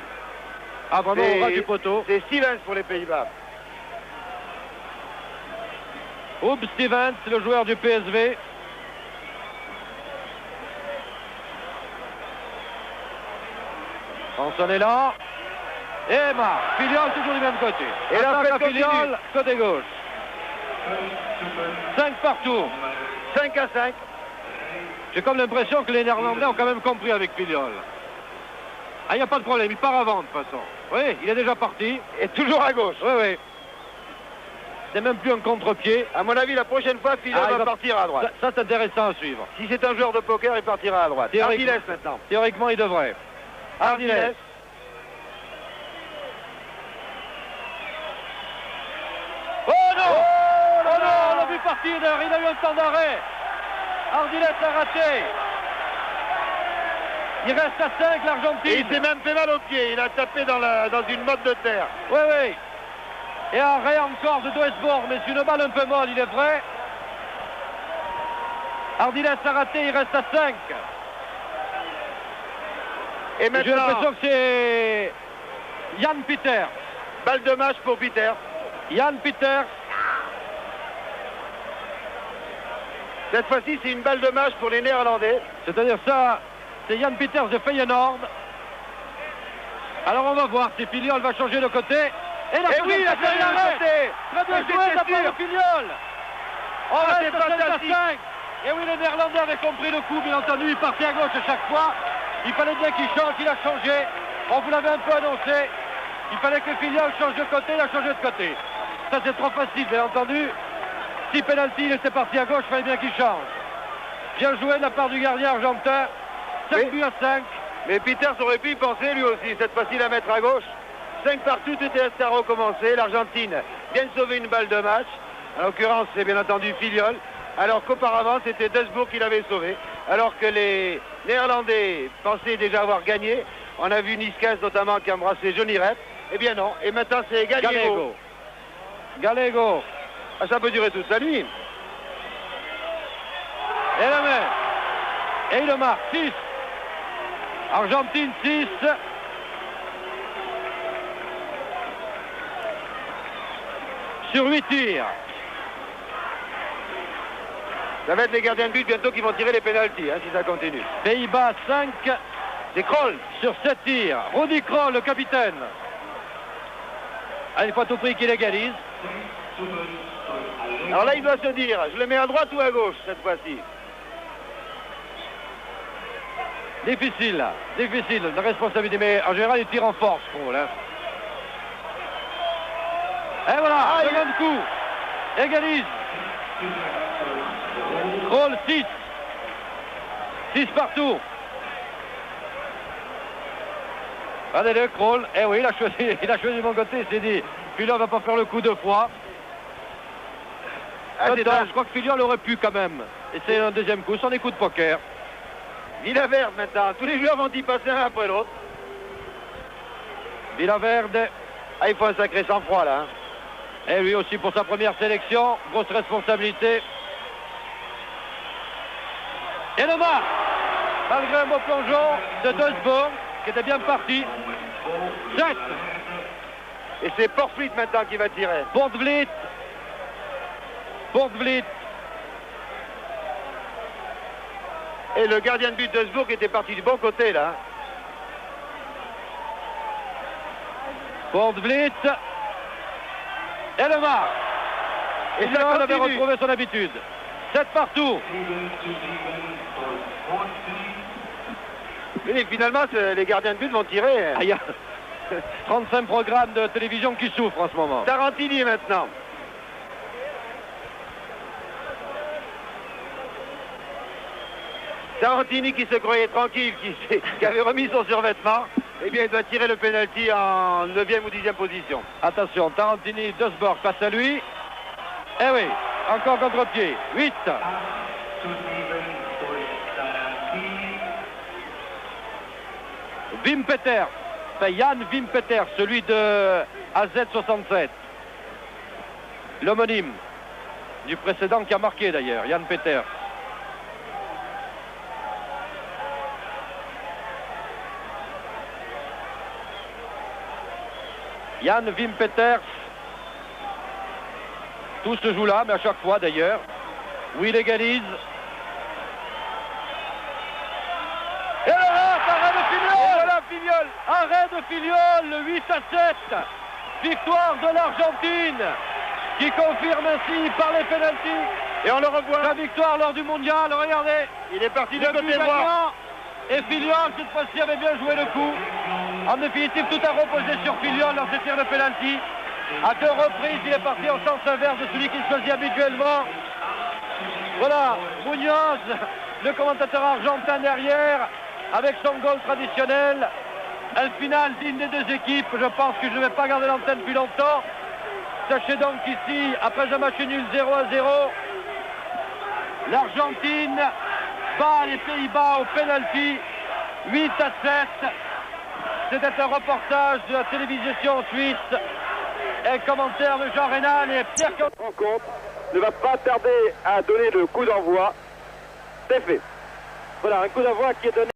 Ah vraiment au ras du poteau. C'est Stevens pour les Pays-Bas. Huub Stevens, le joueur du PSV. Hanson est là. Et marque. Filleul toujours du même côté. Et la fête Filleul, côté gauche. 5 partout. 5-5. J'ai comme l'impression que les Néerlandais ont quand même compris avec Filleul. Ah, il n'y a pas de problème, il part avant de toute façon. Oui, il est déjà parti. Et toujours à gauche. Oui, oui. C'est même plus un contre-pied. À mon avis, la prochaine fois, Filleul va partir à droite. Ça c'est intéressant à suivre. Si c'est un joueur de poker, il partira à droite. Ardiles maintenant. Théoriquement, il devrait. Ardiles. Argentine, il a eu un temps d'arrêt. Ardiles a raté. Il reste à 5 l'Argentine. Et il s'est même fait mal au pied. Il a tapé dans une motte de terre. Oui, oui. Et arrêt encore de Duesburg, mais c'est une balle un peu molle, il est vrai. Ardiles a raté, il reste à 5. Et maintenant, j'ai l'impression que c'est Jan Pieters. Balle de match pour Pieters. Jan Pieters. Cette fois-ci, c'est une balle de match pour les Néerlandais. C'est-à-dire ça, c'est Jan Pieters de Feyenoord. Alors on va voir si Filiol va changer de côté. Et oui, il a changé de côté. Très bien joué de la part de Filiol. On reste à 5. Et oui, les Néerlandais avaient compris le coup, bien entendu. Il partait à gauche à chaque fois. Il fallait bien qu'il change, il a changé. On vous l'avait un peu annoncé. Il fallait que Filiol change de côté, il a changé de côté. Ça, c'est trop facile, bien entendu. Si penalty, il était parti à gauche, il fallait bien qu'il change. Bien joué de la part du gardien argentin. 5 buts à 5. Mais Pieters aurait pu y penser lui aussi, cette fois-ci la mettre à gauche. 5 partout, tout est à recommencer. L'Argentine vient de sauver une balle de match. En l'occurrence, c'est bien entendu Filiol. Alors qu'auparavant, c'était Duesburg qui l'avait sauvé. Alors que les Néerlandais pensaient déjà avoir gagné. On a vu Niskes notamment qui a embrassé Johnny Rep. Eh bien non. Et maintenant, c'est Gallego. Gallego. Ah, ça peut durer toute la nuit. Et la main. Et il le marque. 6. Argentine 6. Sur 8 tirs. Ça va être les gardiens de but bientôt qui vont tirer les pénaltys, si ça continue. Pays-Bas 5. C'est Kroll. Sur 7 tirs. Rudi Kroll, le capitaine. Il faut à tout prix qu'il égalise. Alors là, il doit se dire, je le mets à droite ou à gauche cette fois-ci. Difficile, difficile, la responsabilité, mais en général il tire en force, Kroll. Et voilà, second coup, égalise. Kroll 6. 6 partout. Regardez-le, Kroll. Eh oui, il a choisi de mon côté, il s'est dit, Filiol va pas faire le coup 2 fois. Je crois que Filiol aurait pu quand même. Et c'est un deuxième coup, c'en est coup de poker. Villaverde maintenant, tous les joueurs vont y passer un après l'autre. Villaverde. Ah, il faut un sacré sang-froid là. Et lui aussi pour sa première sélection, grosse responsabilité. Et le marque, malgré un beau plongeon de Duesburg, qui était bien parti. 7. Et c'est Poortvliet maintenant qui va tirer. Poortvliet. Et le gardien de but de Duesburg était parti du bon côté là. Poortvliet. Et le marque. Et là, on avait retrouvé son habitude. 7 partout. Et finalement, les gardiens de but vont tirer. Il y a 35 programmes de télévision qui souffrent en ce moment. Tarantini maintenant. Tarantini qui se croyait tranquille, qui avait remis son survêtement, eh bien il doit tirer le penalty en 9e ou 10e position. Attention, Tarantini, Duesburg face à lui. Eh oui, encore contre-pied. 8. Wim Peters, enfin Jan Wim Peters, celui de AZ67. L'homonyme du précédent qui a marqué d'ailleurs, Jan Peters. Jan Wim Peters. Tout se joue là, mais à chaque fois d'ailleurs, où il égalise. Et arrêt de Filiol. Voilà Filiol. Arrêt de Filiol, le 8 à 7. Victoire de l'Argentine, qui confirme ainsi par les pénaltys. Et on le revoit. La victoire lors du mondial, regardez. Il est parti de Le but côté droit. gagnant. Et Filiol, cette fois-ci, avait bien joué le coup. En définitive, tout a reposé sur Filiol lors des tirs de pénalty. À 2 reprises, il est parti en sens inverse de celui qu'il choisit habituellement. Voilà, Munoz, le commentateur argentin derrière, avec son goal traditionnel. Un final digne des deux équipes. Je pense que je ne vais pas garder l'antenne plus longtemps. Sachez donc qu'ici, après un match nul 0 à 0, L'Argentine bat les Pays-Bas au penalty 8-7. C'était un reportage de la télévision suisse. Un commentaire de Jean Rénal et Pierre Cot. Rencontre ne va pas tarder à donner le coup d'envoi. C'est fait. Voilà, un coup d'envoi qui est donné.